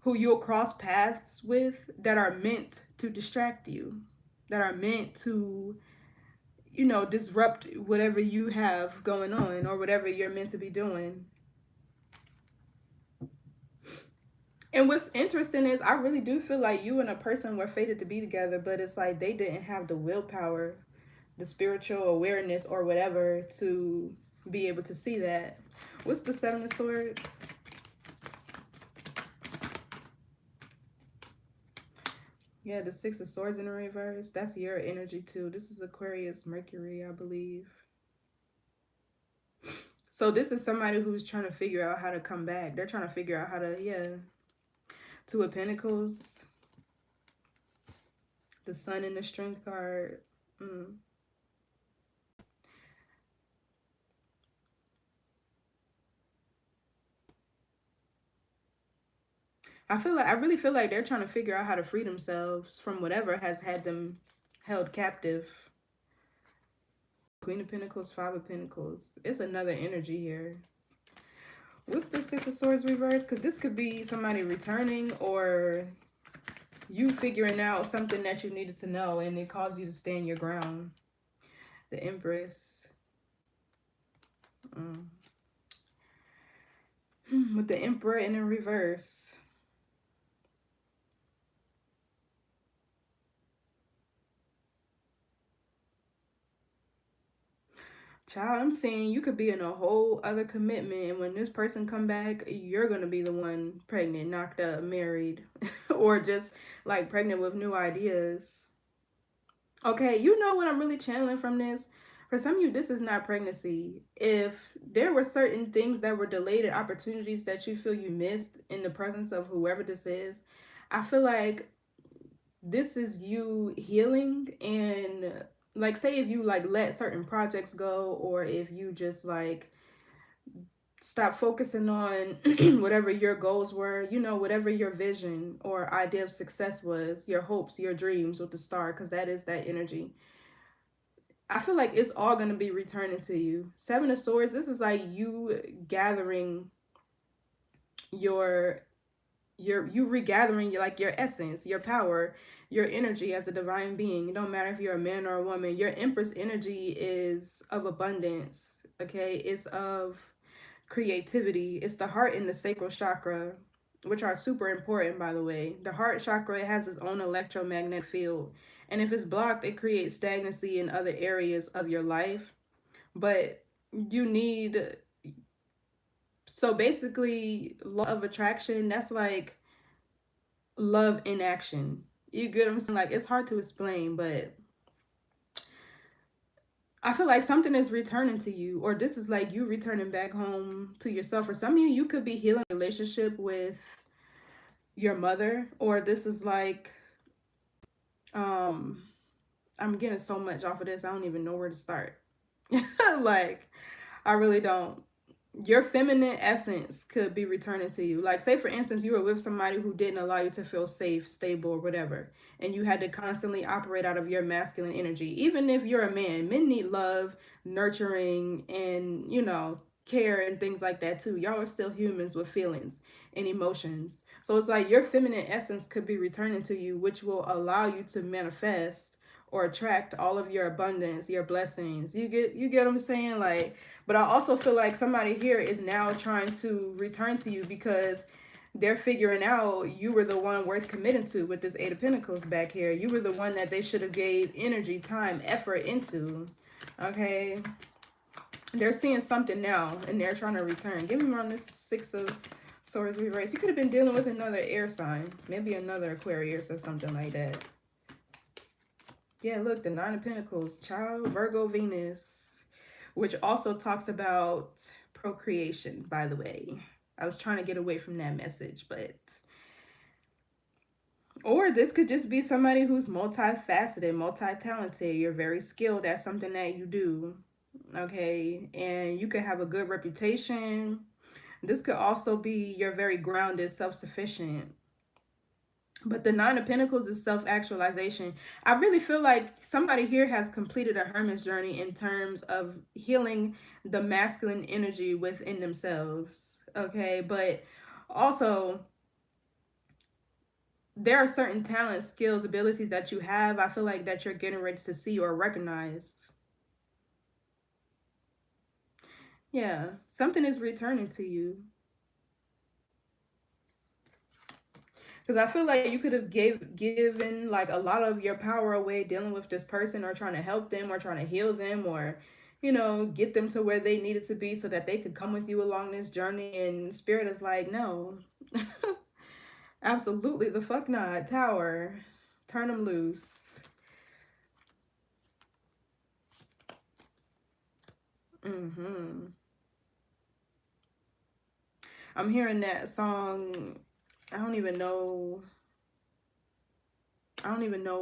who you'll cross paths with that are meant to distract you, that are meant to, disrupt whatever you have going on or whatever you're meant to be doing. And what's interesting is I really do feel like you and a person were fated to be together, but it's like they didn't have the willpower, the spiritual awareness, or whatever to be able to see that. What's the Seven of Swords? Yeah, the Six of Swords in the reverse. That's your energy too. This is Aquarius, Mercury, I believe. So this is somebody who's trying to figure out how to come back. They're trying to figure out how to, yeah. Two of Pentacles. The Sun in the Strength card. I really feel like they're trying to figure out how to free themselves from whatever has had them held captive. Queen of Pentacles, Five of Pentacles. It's another energy here. What's the Six of Swords reverse? Because this could be somebody returning, or you figuring out something that you needed to know and it caused you to stand your ground. The Empress. With the Emperor in the reverse. Child, I'm saying you could be in a whole other commitment, and when this person come back, you're going to be the one pregnant, knocked up, married, or just like pregnant with new ideas. Okay, you know what I'm really channeling from this? For some of you, this is not pregnancy. If there were certain things that were delayed, opportunities that you feel you missed in the presence of whoever this is, I feel like this is you healing. And like, say if you like let certain projects go, or if you just like stop focusing on whatever your goals were, whatever your vision or idea of success was, your hopes, your dreams with the star, because that is that energy. I feel like it's all going to be returning to you. Seven of Swords, this is like you gathering your you regathering your essence, your power, your energy as a divine being. It don't matter if you're a man or a woman. Your Empress energy is of abundance. Okay, it's of creativity. It's the heart and the sacral chakra, which are super important, by the way. The heart chakra, it has its own electromagnetic field, and if it's blocked, it creates stagnancy in other areas of your life. But you need, so basically, law of attraction, that's like love in action. You get what I'm saying? Like, it's hard to explain, but I feel like something is returning to you, or this is like you returning back home to yourself. For some of you, you could be healing a relationship with your mother, or this is like, um, I'm getting so much off of this, I don't even know where to start. Like, I really don't. Your feminine essence could be returning to you. Like, say for instance, you were with somebody who didn't allow you to feel safe, stable, or whatever, and you had to constantly operate out of your masculine energy. Even if you're a man, men need love, nurturing, and care and things like that too. Y'all are still humans with feelings and emotions. So it's like your feminine essence could be returning to you, which will allow you to manifest or attract all of your abundance, your blessings. You get what I'm saying? Like, but I also feel like somebody here is now trying to return to you because they're figuring out you were the one worth committing to with this Eight of Pentacles back here. You were the one that they should have gave energy, time, effort into. Okay. They're seeing something now and they're trying to return. Give me on this Six of Swords reverse. You could have been dealing with another air sign. Maybe another Aquarius or something like that. Yeah, look, the Nine of Pentacles, child, Virgo, Venus, which also talks about procreation, by the way. I was trying to get away from that message, but... Or this could just be somebody who's multifaceted, multi-talented. You're very skilled at something that you do, okay? And you could have a good reputation. This could also be you're very grounded, self-sufficient. But the Nine of Pentacles is self-actualization. I really feel like somebody here has completed a hermit's journey in terms of healing the masculine energy within themselves. Okay, but also there are certain talents, skills, abilities that you have. I feel like that you're getting ready to see or recognize. Yeah, something is returning to you. Because I feel like you could have given like a lot of your power away dealing with this person or trying to help them or trying to heal them or, get them to where they needed to be so that they could come with you along this journey. And Spirit is like, no, absolutely the fuck not. Tower, turn them loose. I'm hearing that song. I don't even know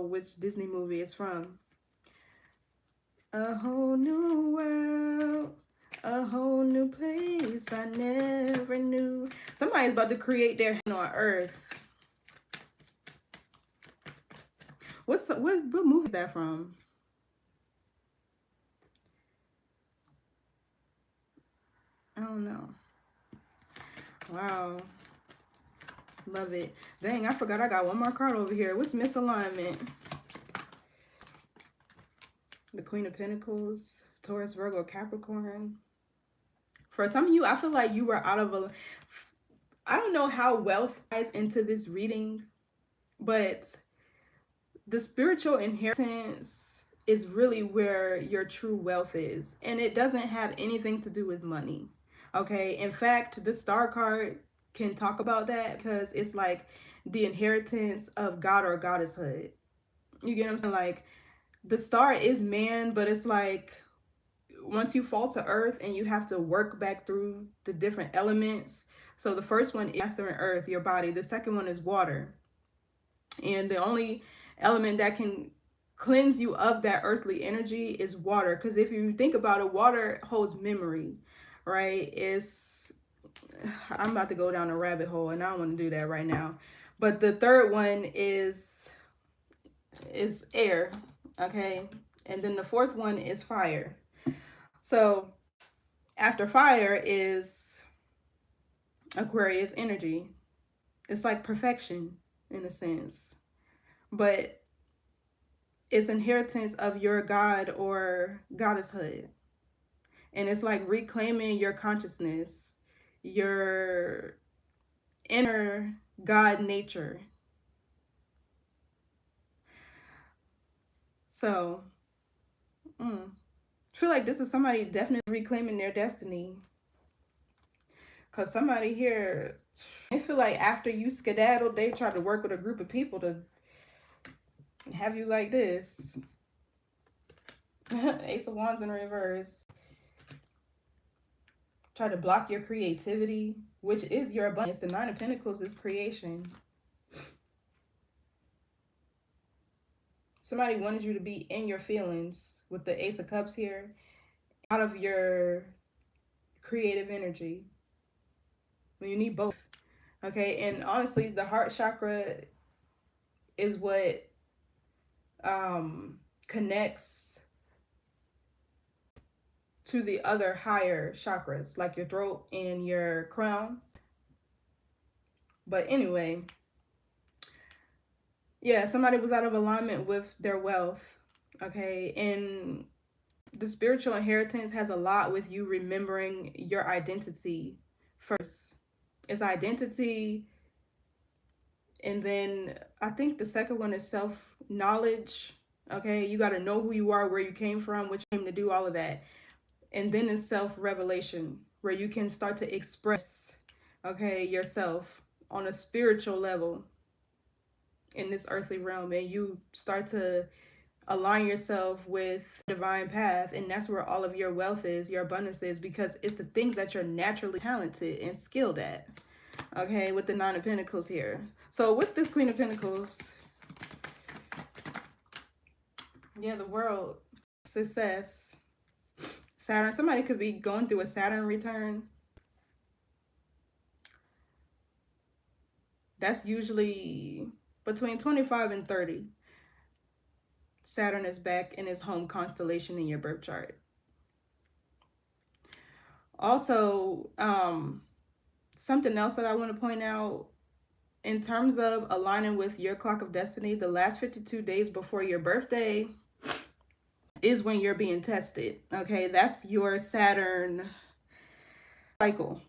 which Disney movie it's from. A whole new world, a whole new place I never knew. Somebody's about to create their hand on Earth. What movie is that from? I don't know. Wow. Love it. Dang, I forgot I got one more card over here. What's misalignment? The Queen of Pentacles, Taurus, Virgo, Capricorn. For some of you, I feel like you were out of a... I don't know how wealth ties into this reading, but the spiritual inheritance is really where your true wealth is. And it doesn't have anything to do with money. Okay. In fact, the star card can talk about that because it's like the inheritance of God or goddesshood. You get what I'm saying? Like the star is man, but it's like once you fall to earth and you have to work back through the different elements. So the first one is mastering earth, your body. The second one is water. And the only element that can cleanse you of that earthly energy is water. Because if you think about it, water holds memory, right? I'm about to go down a rabbit hole and I don't want to do that right now. But the third one is air, okay? And then the fourth one is fire. So after fire is Aquarius energy. It's like perfection in a sense, but it's inheritance of your God or goddesshood. And it's like reclaiming your consciousness, your inner God nature. So, I feel like this is somebody definitely reclaiming their destiny. Because somebody here, I feel like after you skedaddle, they try to work with a group of people to have you like this. Ace of Wands in reverse. Try to block your creativity, which is your abundance. The Nine of Pentacles is creation. Somebody wanted you to be in your feelings with the Ace of Cups here, out of your creative energy. You need both. Okay, and honestly, the heart chakra is what connects to the other higher chakras, like your throat and your crown. But anyway, yeah, somebody was out of alignment with their wealth. Okay, and the spiritual inheritance has a lot with you remembering your identity first. It's identity, and then I think the second one is self-knowledge. Okay, you got to know who you are, where you came from, what you came to do, all of that. And then it's self-revelation, where you can start to express, okay, yourself on a spiritual level in this earthly realm, and you start to align yourself with divine path, and that's where all of your wealth is, your abundance is, because it's the things that you're naturally talented and skilled at. Okay, with the Nine of Pentacles here. So what's this Queen of Pentacles? Yeah, the world. Success. Saturn. Somebody could be going through a Saturn return. That's usually between 25 and 30. Saturn is back in his home constellation in your birth chart. Also, something else that I want to point out in terms of aligning with your clock of destiny, the last 52 days before your birthday is when you're being tested. Okay, that's your Saturn cycle.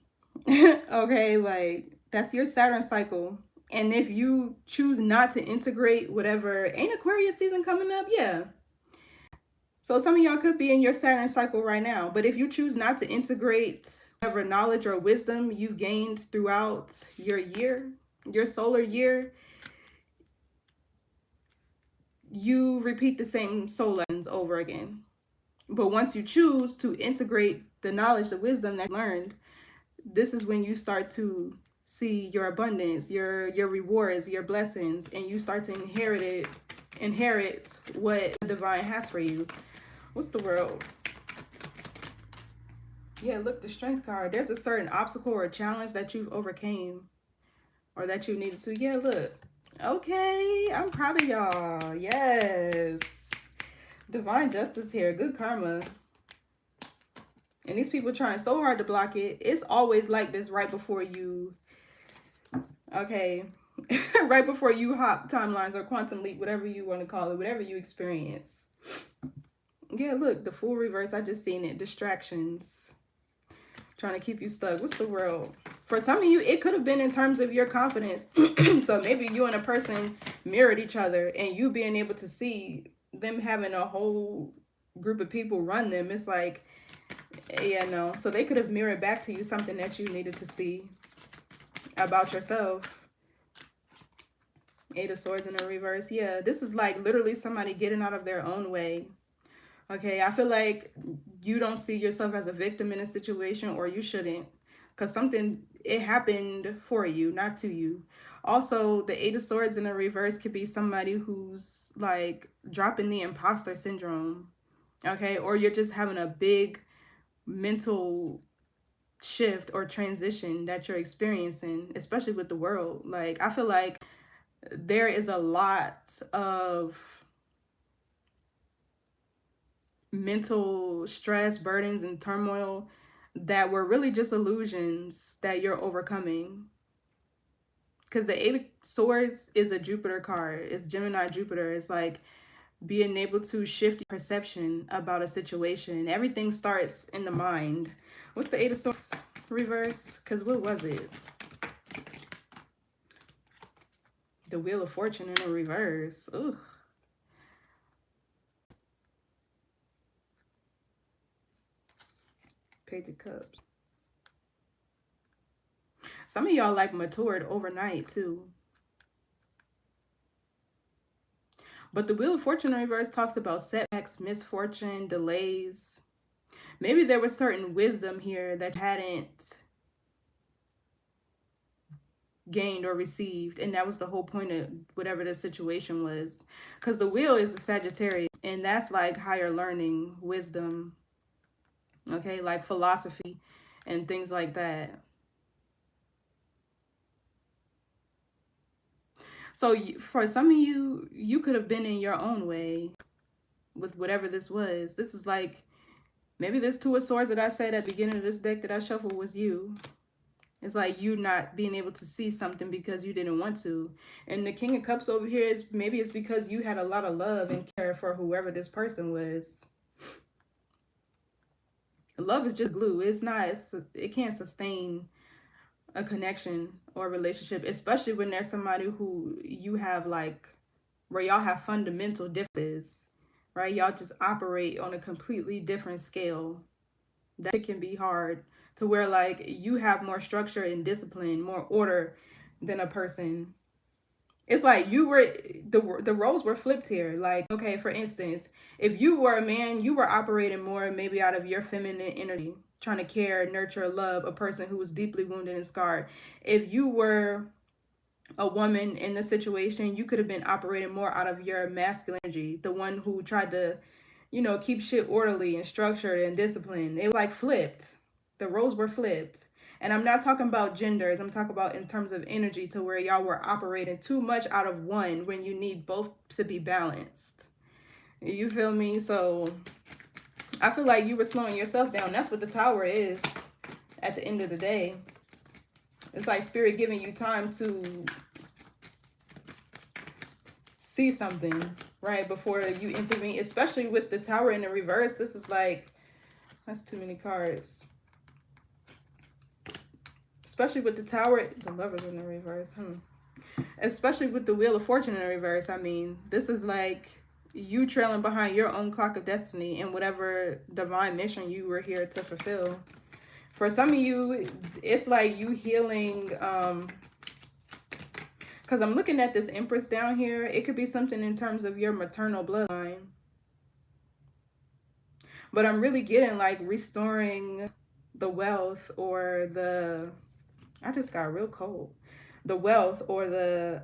Okay, like that's your Saturn cycle. And if you choose not to integrate whatever, ain't Aquarius season coming up? Yeah. So some of y'all could be in your Saturn cycle right now. But if you choose not to integrate whatever knowledge or wisdom you've gained throughout your year, your solar year, you repeat the same soul lessons over again. But once you choose to integrate the knowledge, the wisdom that you learned, this is when you start to see your abundance, your rewards, your blessings, and you start to inherit what the divine has for you. What's the world? Yeah, look, the Strength card. There's a certain obstacle or challenge that you've overcame or that you needed to. Yeah, look. Okay, I'm proud of y'all. Yes. Divine justice here. Good karma. And these people trying so hard to block it. It's always like this right before you, okay, right before you hop timelines or quantum leap, whatever you want to call it, whatever you experience. Yeah, look, the Fool reverse. I just seen it. Distractions. Trying to keep you stuck. What's the world? For some of you, it could have been in terms of your confidence. So maybe you and a person mirrored each other and you being able to see them having a whole group of people run them. It's like, yeah, no. So they could have mirrored back to you something that you needed to see about yourself. Eight of Swords in the reverse. Yeah, this is like literally somebody getting out of their own way. Okay, I feel like you don't see yourself as a victim in a situation, or you shouldn't, because it happened for you, not to you. Also, the Eight of Swords in the reverse could be somebody who's like dropping the imposter syndrome. Okay, or you're just having a big mental shift or transition that you're experiencing, especially with the world. Like, I feel like there is a lot of mental stress, burdens, and turmoil that were really just illusions that you're overcoming. Because the Eight of Swords is a Jupiter card. It's Gemini Jupiter. It's like being able to shift perception about a situation. Everything starts in the mind. What's the Eight of Swords reverse? Because what was it? The Wheel of Fortune in the reverse. Ooh. Page of Cups. Some of y'all like matured overnight too. But the Wheel of Fortune in reverse talks about setbacks, misfortune, delays. Maybe there was certain wisdom here that hadn't gained or received, and that was the whole point of whatever the situation was. Because the wheel is a Sagittarius, and that's like higher learning, wisdom, okay, like philosophy and things like that. So for some of you, you could have been in your own way with whatever this was. This is like, maybe this Two of Swords that I said at the beginning of this deck that I shuffled was you. It's like you not being able to see something because you didn't want to. And the King of Cups over here is, maybe it's because you had a lot of love and care for whoever this person was. Love is just glue. It can't sustain a connection or a relationship, especially when there's somebody who you have like, where y'all have fundamental differences, right? Y'all just operate on a completely different scale. That can be hard, to where like you have more structure and discipline, more order than a person. It's like you were, the roles were flipped here. Like, okay, for instance, if you were a man, you were operating more maybe out of your feminine energy, trying to care, nurture, love a person who was deeply wounded and scarred. If you were a woman in the situation, you could have been operating more out of your masculine energy, the one who tried to, you know, keep shit orderly and structured and disciplined. It was like flipped. The roles were flipped. And I'm not talking about genders. I'm talking about in terms of energy, to where y'all were operating too much out of one when you need both to be balanced. You feel me? So I feel like you were slowing yourself down. That's what the Tower is at the end of the day. It's like Spirit giving you time to see something, right, before you intervene. Especially with the Tower in the reverse. This is like, that's too many cards. Especially with the Tower, the Lovers in the reverse. Especially with the Wheel of Fortune in the reverse. I mean, this is like you trailing behind your own clock of destiny and whatever divine mission you were here to fulfill. For some of you, it's like you healing, because I'm looking at this Empress down here. It could be something in terms of your maternal bloodline. But I'm really getting like restoring the wealth or the, I just got real cold. The wealth or the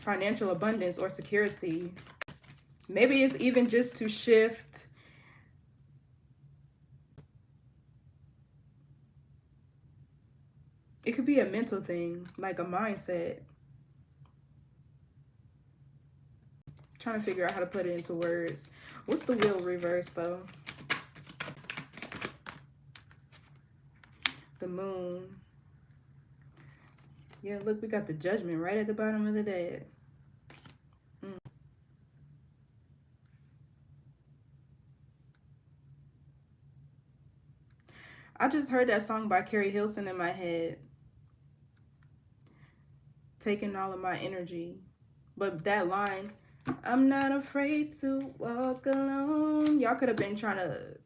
financial abundance or security. Maybe it's even just to shift. It could be a mental thing, like a mindset. I'm trying to figure out how to put it into words. What's the Wheel reverse though? The Moon. Yeah, look, we got the Judgment right at the bottom of the deck. I just heard that song by Carrie Hilson in my head. Taking all of my energy. But that line, I'm not afraid to walk alone. Y'all could have been trying to,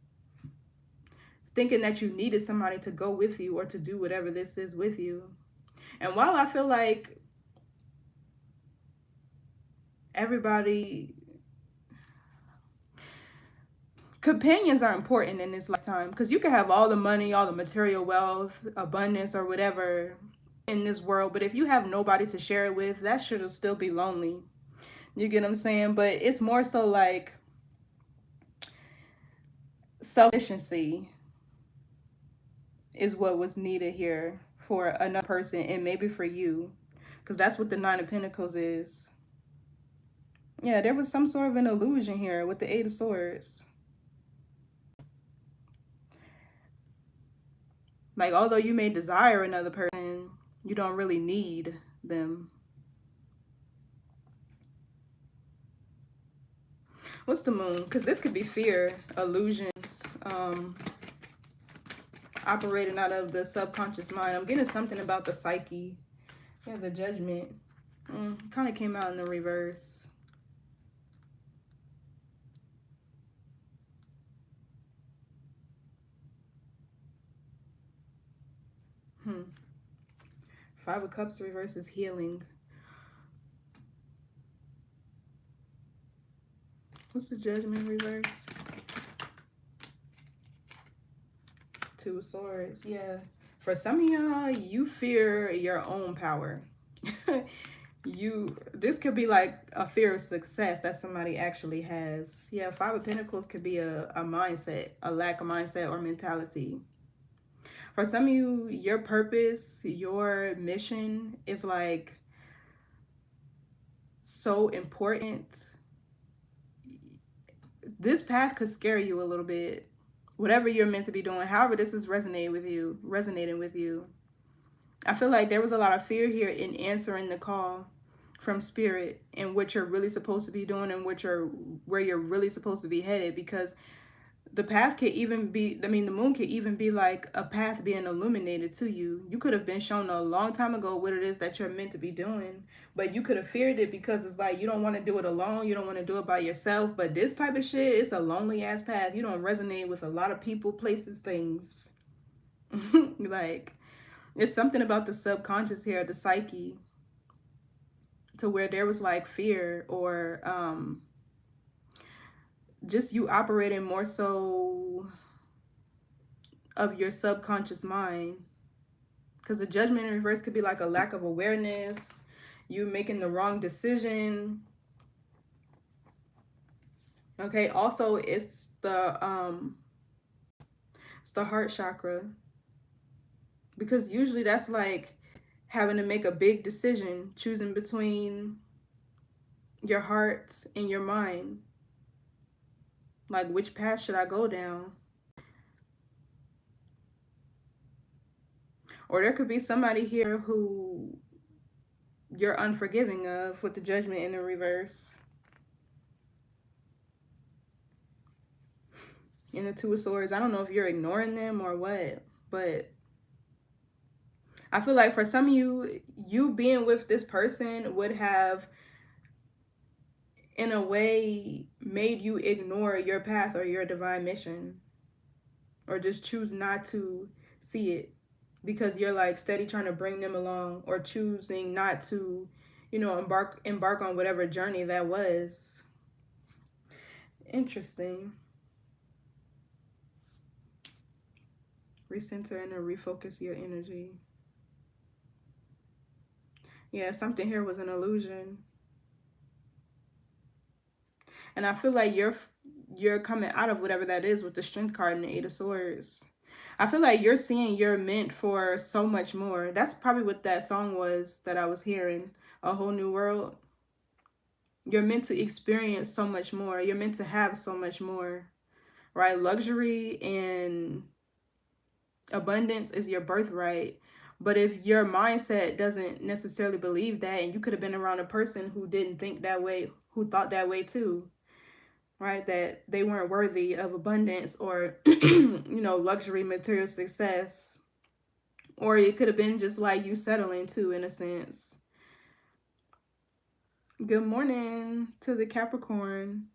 thinking that you needed somebody to go with you or to do whatever this is with you. And while I feel like everybody, companions are important in this lifetime, because you can have all the money, all the material wealth, abundance, or whatever in this world, but if you have nobody to share it with, that should still be lonely. You get what I'm saying? But it's more so like self-sufficiency is what was needed here for another person, and maybe for you, because that's what the Nine of Pentacles is. Yeah, there was some sort of an illusion here with the Eight of Swords. Like, although you may desire another person, You don't really need them. What's the moon? Because this could be fear, illusions, operating out of the subconscious mind. I'm getting something about the psyche. Yeah, the judgment. Kind of came out in the reverse. Five of Cups reverse is healing. What's the judgment reverse? Two of Swords. Yeah. For some of y'all, you fear your own power. This could be like a fear of success that somebody actually has. Yeah, Five of Pentacles could be a mindset, a lack of mindset or mentality. For some of you, your purpose, your mission is like so important. This path could scare you a little bit. Whatever you're meant to be doing, however this is resonating with you. I feel like there was a lot of fear here in answering the call from spirit and what you're really supposed to be doing and where you're really supposed to be headed, because the path could even be, the moon could even be like a path being illuminated to you. You could have been shown a long time ago what it is that you're meant to be doing, but you could have feared it because it's like you don't want to do it alone. You don't want to do it by yourself. But this type of shit, it's a lonely ass path. You don't resonate with a lot of people, places, things. Like, it's something about the subconscious here, the psyche, to where there was like fear or just you operating more so of your subconscious mind. Because the judgment in reverse could be like a lack of awareness, you making the wrong decision. Okay, also it's the heart chakra, because usually that's like having to make a big decision, choosing between your heart and your mind. Like, which path should I go down? Or there could be somebody here who you're unforgiving of with the judgment in the reverse. In the Two of Swords, I don't know if you're ignoring them or what, but I feel like for some of you, you being with this person would have, in a way, made you ignore your path or your divine mission, or just choose not to see it because you're like steady trying to bring them along, or choosing not to, you know, embark on whatever journey that was. Interesting. Recenter and refocus your energy. Yeah, something here was an illusion. And I feel like you're coming out of whatever that is with the Strength card and the Eight of Swords. I feel like you're seeing you're meant for so much more. That's probably what that song was that I was hearing, A Whole New World. You're meant to experience so much more. You're meant to have so much more, right? Luxury and abundance is your birthright. But if your mindset doesn't necessarily believe that, and you could have been around a person who didn't think that way, who thought that way too, right? That they weren't worthy of abundance or, you know, luxury, material success. Or it could have been just like you settling too, in a sense. Good morning to the Capricorn.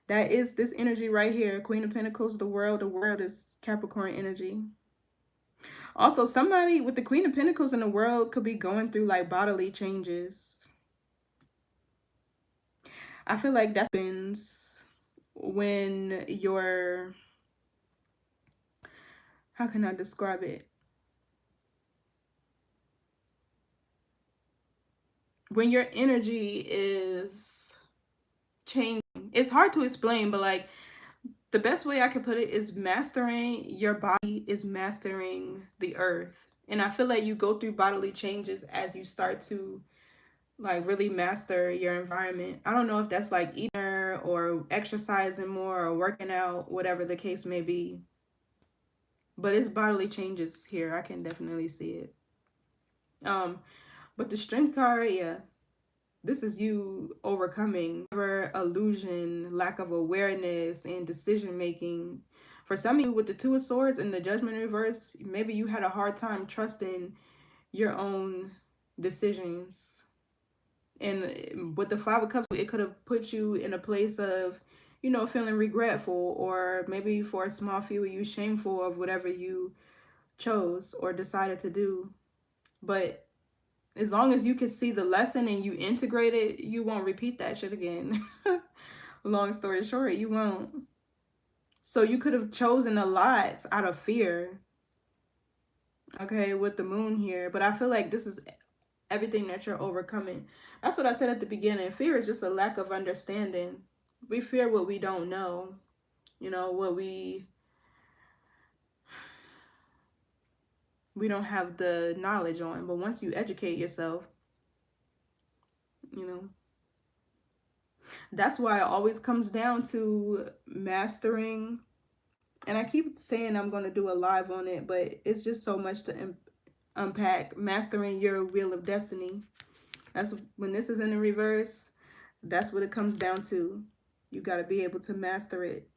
That is this energy right here. Queen of Pentacles, the world. The world is Capricorn energy. Also, somebody with the Queen of Pentacles in the world could be going through like bodily changes. I feel like that happens when you're, how can I describe it? When your energy is changing. It's hard to explain, but like the best way I could put it is mastering your body is mastering the earth. And I feel like you go through bodily changes as you start to like really master your environment. I don't know if that's like eating or exercising more or working out, whatever the case may be. But it's bodily changes here. I can definitely see it. But the strength card, yeah, this is you overcoming illusion, lack of awareness, and decision making. For some of you with the Two of Swords and the Judgment in reverse, maybe you had a hard time trusting your own decisions. And with the Five of Cups, it could have put you in a place of, you know, feeling regretful, or maybe for a small few of you, shameful of whatever you chose or decided to do. But as long as you can see the lesson and you integrate it, you won't repeat that shit again. Long story short, you won't. So you could have chosen a lot out of fear, okay, with the moon here. But I feel like this is everything that you're overcoming. That's what I said at the beginning. Fear is just a lack of understanding. We fear what we don't know, you know, what we don't have the knowledge on. But once you educate yourself, you know, that's why it always comes down to mastering. And I keep saying I'm going to do a live on it, but it's just so much to unpack. Mastering your wheel of destiny. That's when this is in the reverse. That's what it comes down to. You got to be able to master it.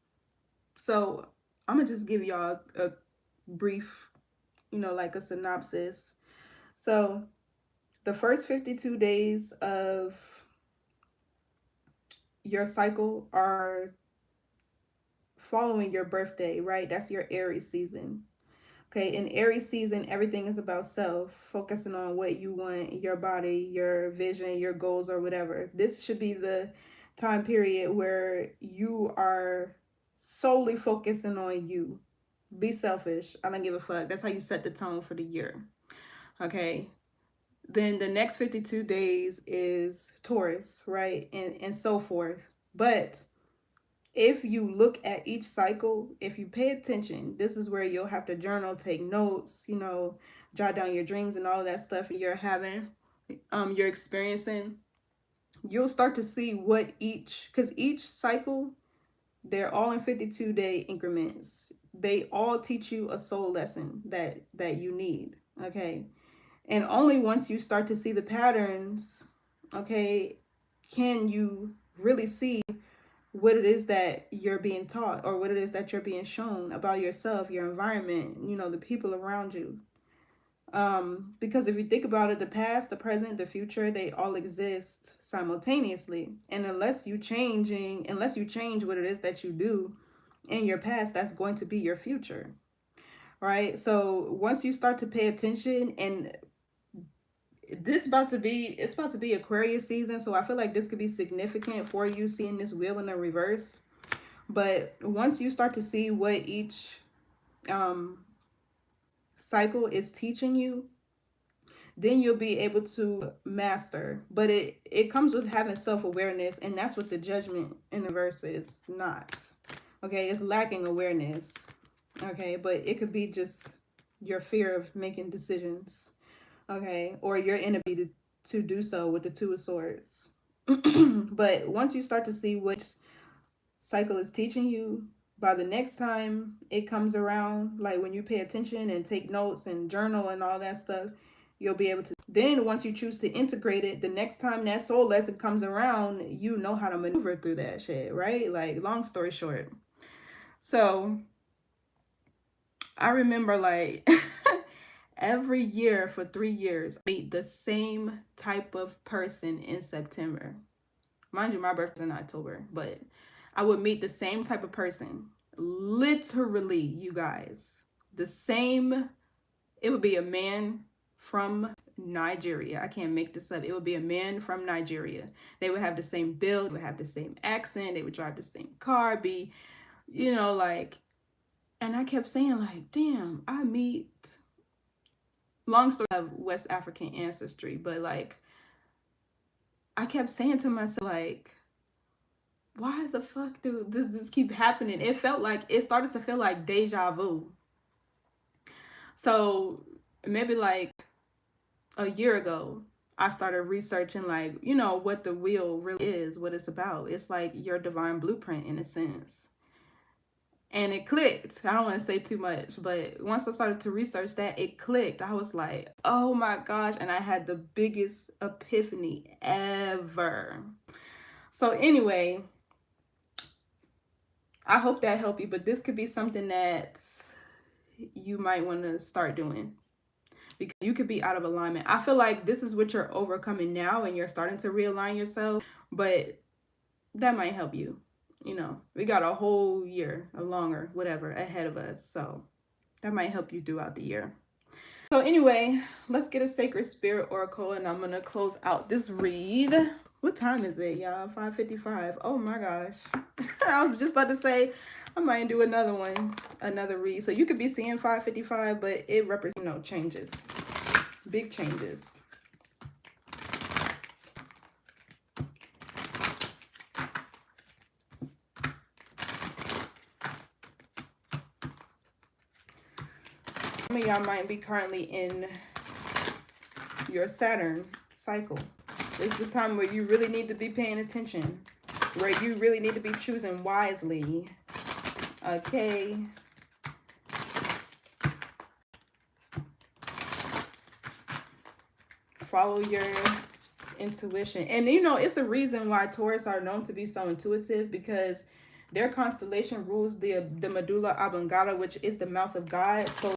So I'm going to just give y'all a brief, you know, like a synopsis. So the first 52 days of your cycle are following your birthday, right? That's your Aries season. Okay, in Aries season, everything is about self, focusing on what you want, your body, your vision, your goals, or whatever. This should be the time period where you are solely focusing on you. Be selfish. I don't give a fuck. That's how you set the tone for the year. Okay. Then the next 52 days is Taurus, right? And so forth. But if you look at each cycle, if you pay attention, this is where you'll have to journal, take notes, you know, jot down your dreams and all of that stuff you're having, you're experiencing. You'll start to see what because each cycle, they're all in 52-day increments. They all teach you a soul lesson that you need, okay? And only once you start to see the patterns, okay, can you really see what it is that you're being taught, or what it is that you're being shown about yourself, your environment, you know, the people around you. Because if you think about it, the past, the present, the future, they all exist simultaneously. And unless you change what it is that you do in your past, that's going to be your future. Right? So once you start to pay attention, and it's about to be Aquarius season, so I feel like this could be significant for you seeing this wheel in the reverse. But once you start to see what each cycle is teaching you, then you'll be able to master. But it comes with having self-awareness, and that's what the Judgment in the verse is not. Okay, it's lacking awareness. Okay, but it could be just your fear of making decisions. Okay, or your inability to do so with the Two of Swords. But once you start to see what cycle is teaching you, by the next time it comes around, like when you pay attention and take notes and journal and all that stuff, you'll be able to. Then once you choose to integrate it, the next time that soul lesson comes around, you know how to maneuver through that shit, right? Like, long story short. So I remember, like, every year for 3 years, I meet the same type of person in September. Mind you, my birthday's in October, but I would meet the same type of person. Literally, you guys. The same. It would be a man from Nigeria. I can't make this up. It would be a man from Nigeria. They would have the same build, would have the same accent, they would drive the same car, be, you know, like, and I kept saying, like, damn, I meet, long story, I have West African ancestry, but like, I kept saying to myself, like, why the fuck does this keep happening? It started to feel like deja vu. So maybe like a year ago, I started researching, like, you know, what the wheel really is, what it's about. It's like your divine blueprint in a sense. And it clicked. I don't want to say too much, but once I started to research that, it clicked. I was like, oh my gosh. And I had the biggest epiphany ever. So anyway, I hope that helped you, but this could be something that you might want to start doing, because you could be out of alignment. I feel like this is what you're overcoming now and you're starting to realign yourself, but that might help you. You know, we got a whole year or longer, whatever, ahead of us. So that might help you throughout the year. So anyway, let's get a sacred spirit oracle, and I'm going to close out this read. What time is it, y'all? 5:55. Oh my gosh. I was just about to say, I might do another one, another read. So you could be seeing 5:55, but it represents, you know, changes, big changes. Some of y'all might be currently in your Saturn cycle. This is the time where you really need to be paying attention, where you really need to be choosing wisely. Okay. Follow your intuition. And you know, it's a reason why Taurus are known to be so intuitive, because their constellation rules the medulla oblongata, which is the mouth of God. So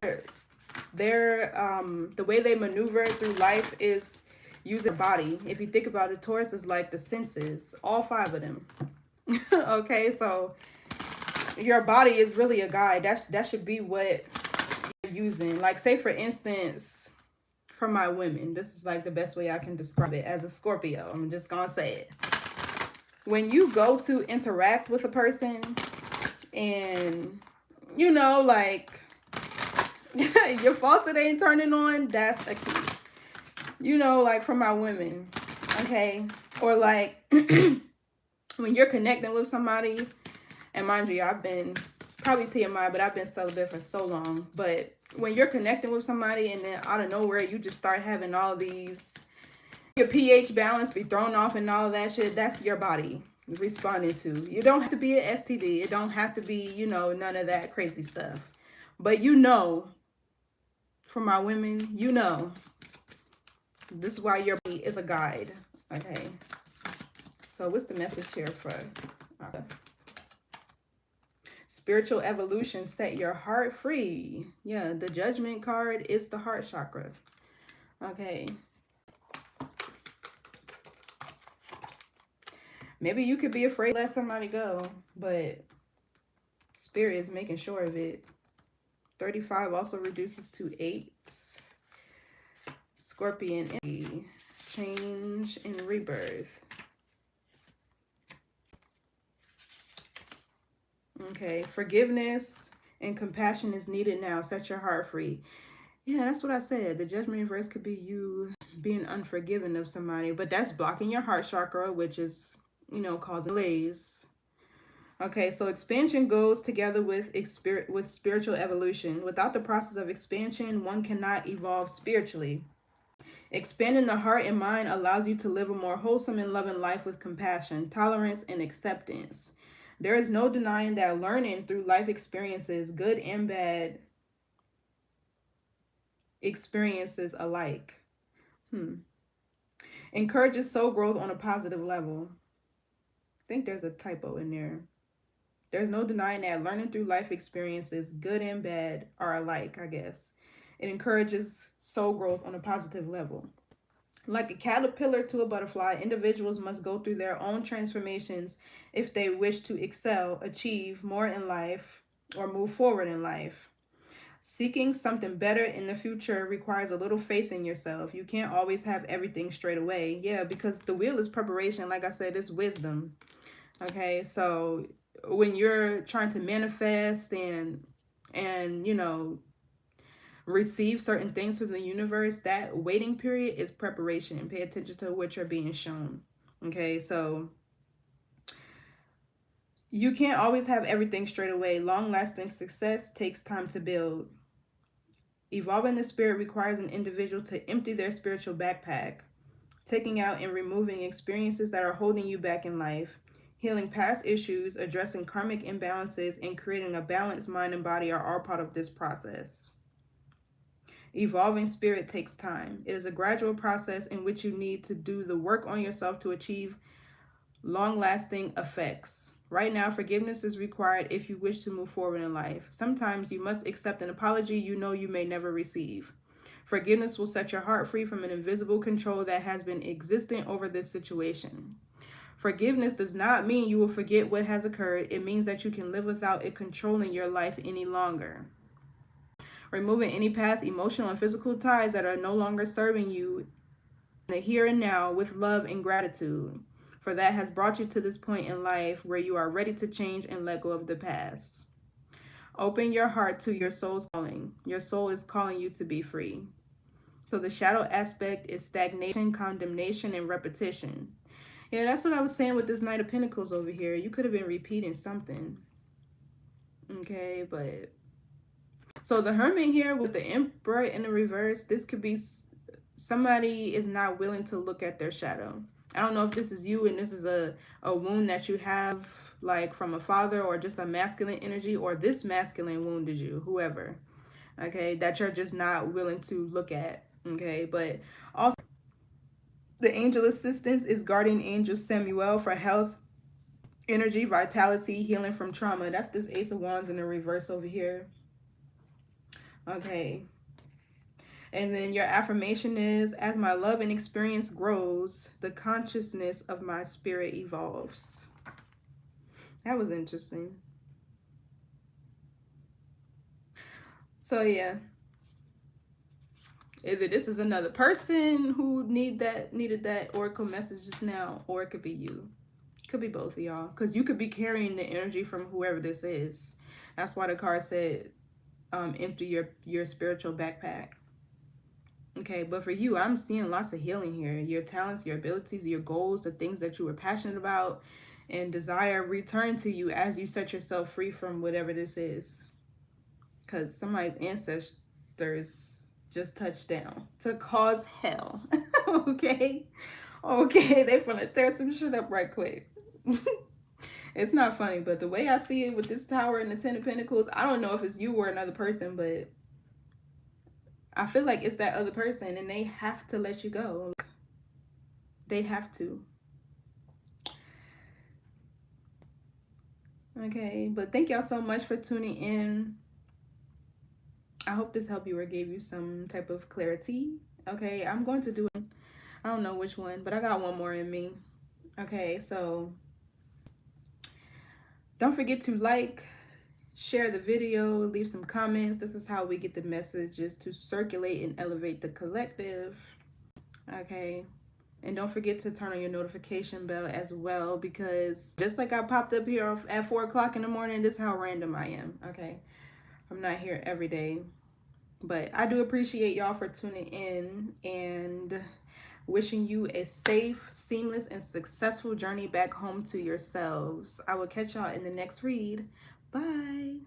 the way they maneuver through life is using their body. If you think about it, Taurus is like the senses, all 5 of them. Okay, so your body is really a guide. That should be what you're using. Like, say for instance, for my women, this is like the best way I can describe it as a Scorpio. I'm just gonna say it. When you go to interact with a person and, you know, like, your faucet ain't turning on, that's a key. You know, like for my women, okay? Or like when you're connecting with somebody, and mind you, I've been, probably TMI, but I've been celibate for so long. But when you're connecting with somebody and then out of nowhere, you just start having all these, your pH balance be thrown off and all of that shit, that's your body responding to. You don't have to be an STD. It don't have to be, you know, none of that crazy stuff. But you know, for my women, you know, this is why your body is a guide. Okay. So what's the message here for spiritual evolution? Set your heart free. Yeah, the Judgment card is the heart chakra. Okay. Maybe you could be afraid to let somebody go, but Spirit is making sure of it. 35 also reduces to 8. Scorpion energy, change and rebirth. Okay, forgiveness and compassion is needed now. Set your heart free. Yeah, that's what I said. The Judgment reverse could be you being unforgiving of somebody, but that's blocking your heart chakra, which is, you know, causing delays. Okay, so expansion goes together with spiritual evolution. Without the process of expansion, one cannot evolve spiritually. Expanding the heart and mind allows you to live a more wholesome and loving life with compassion, tolerance, and acceptance. There is no denying that learning through life experiences, good and bad experiences alike, encourages soul growth on a positive level. I think there's a typo in there. There's no denying that learning through life experiences, good and bad, are alike, I guess. It encourages soul growth on a positive level. Like a caterpillar to a butterfly, individuals must go through their own transformations if they wish to excel, achieve more in life, or move forward in life. Seeking something better in the future requires a little faith in yourself. You can't always have everything straight away. Yeah, because the wheel is preparation. Like I said, it's wisdom. Okay, so when you're trying to manifest and you know, receive certain things from the universe, that waiting period is preparation. And pay attention to what you're being shown. Okay, so you can't always have everything straight away. Long-lasting success takes time to build. Evolving the spirit requires an individual to empty their spiritual backpack, taking out and removing experiences that are holding you back in life. Healing past issues, addressing karmic imbalances, and creating a balanced mind and body are all part of this process. Evolving spirit takes time. It is a gradual process in which you need to do the work on yourself to achieve long-lasting effects. Right now, forgiveness is required if you wish to move forward in life. Sometimes you must accept an apology you know you may never receive. Forgiveness will set your heart free from an invisible control that has been existing over this situation. Forgiveness does not mean you will forget what has occurred. It means that you can live without it controlling your life any longer. Removing any past emotional and physical ties that are no longer serving you in the here and now with love and gratitude, for that has brought you to this point in life where you are ready to change and let go of the past. Open your heart to your soul's calling. Your soul is calling you to be free. So the shadow aspect is stagnation, condemnation, and repetition. Yeah, that's what I was saying with this Knight of Pentacles over here. You could have been repeating something. Okay, but... So the Hermit here with the Emperor in the reverse, this could be somebody is not willing to look at their shadow. I don't know if this is you and this is a wound that you have, like from a father, or just a masculine energy, or this masculine wounded you, whoever, okay, that you're just not willing to look at, okay? But also the angel assistance is guardian angel Samuel for health, energy, vitality, healing from trauma. That's this Ace of Wands in the reverse over here, okay? And then your affirmation is, as my love and experience grows, the consciousness of my spirit evolves. That was interesting. So yeah, either this is another person who needed that oracle message just now, or it could be you. It could be both of y'all, because you could be carrying the energy from whoever this is. That's why the card said empty your spiritual backpack. Okay, but for you, I'm seeing lots of healing here. Your talents, your abilities, your goals, the things that you were passionate about and desire return to you as you set yourself free from whatever this is. Because somebody's ancestors just touched down to cause hell. Okay? Okay, they finna tear some shit up right quick. It's not funny, but the way I see it with this Tower and the Ten of Pentacles, I don't know if it's you or another person, but I feel like it's that other person and they have to let you go. They have to. Okay, but thank y'all so much for tuning in. I hope this helped you or gave you some type of clarity. Okay, I'm going to do it. I don't know which one, but I got one more in me. Okay, so don't forget to like, share the video, leave some comments. This is how we get the messages to circulate and elevate the collective. Okay, and don't forget to turn on your notification bell as well, because just like I popped up here at 4 o'clock in the morning, this is how random I am. Okay, I'm not here every day, but I do appreciate y'all for tuning in and wishing you a safe, seamless, and successful journey back home to yourselves. I will catch y'all in the next read. Bye.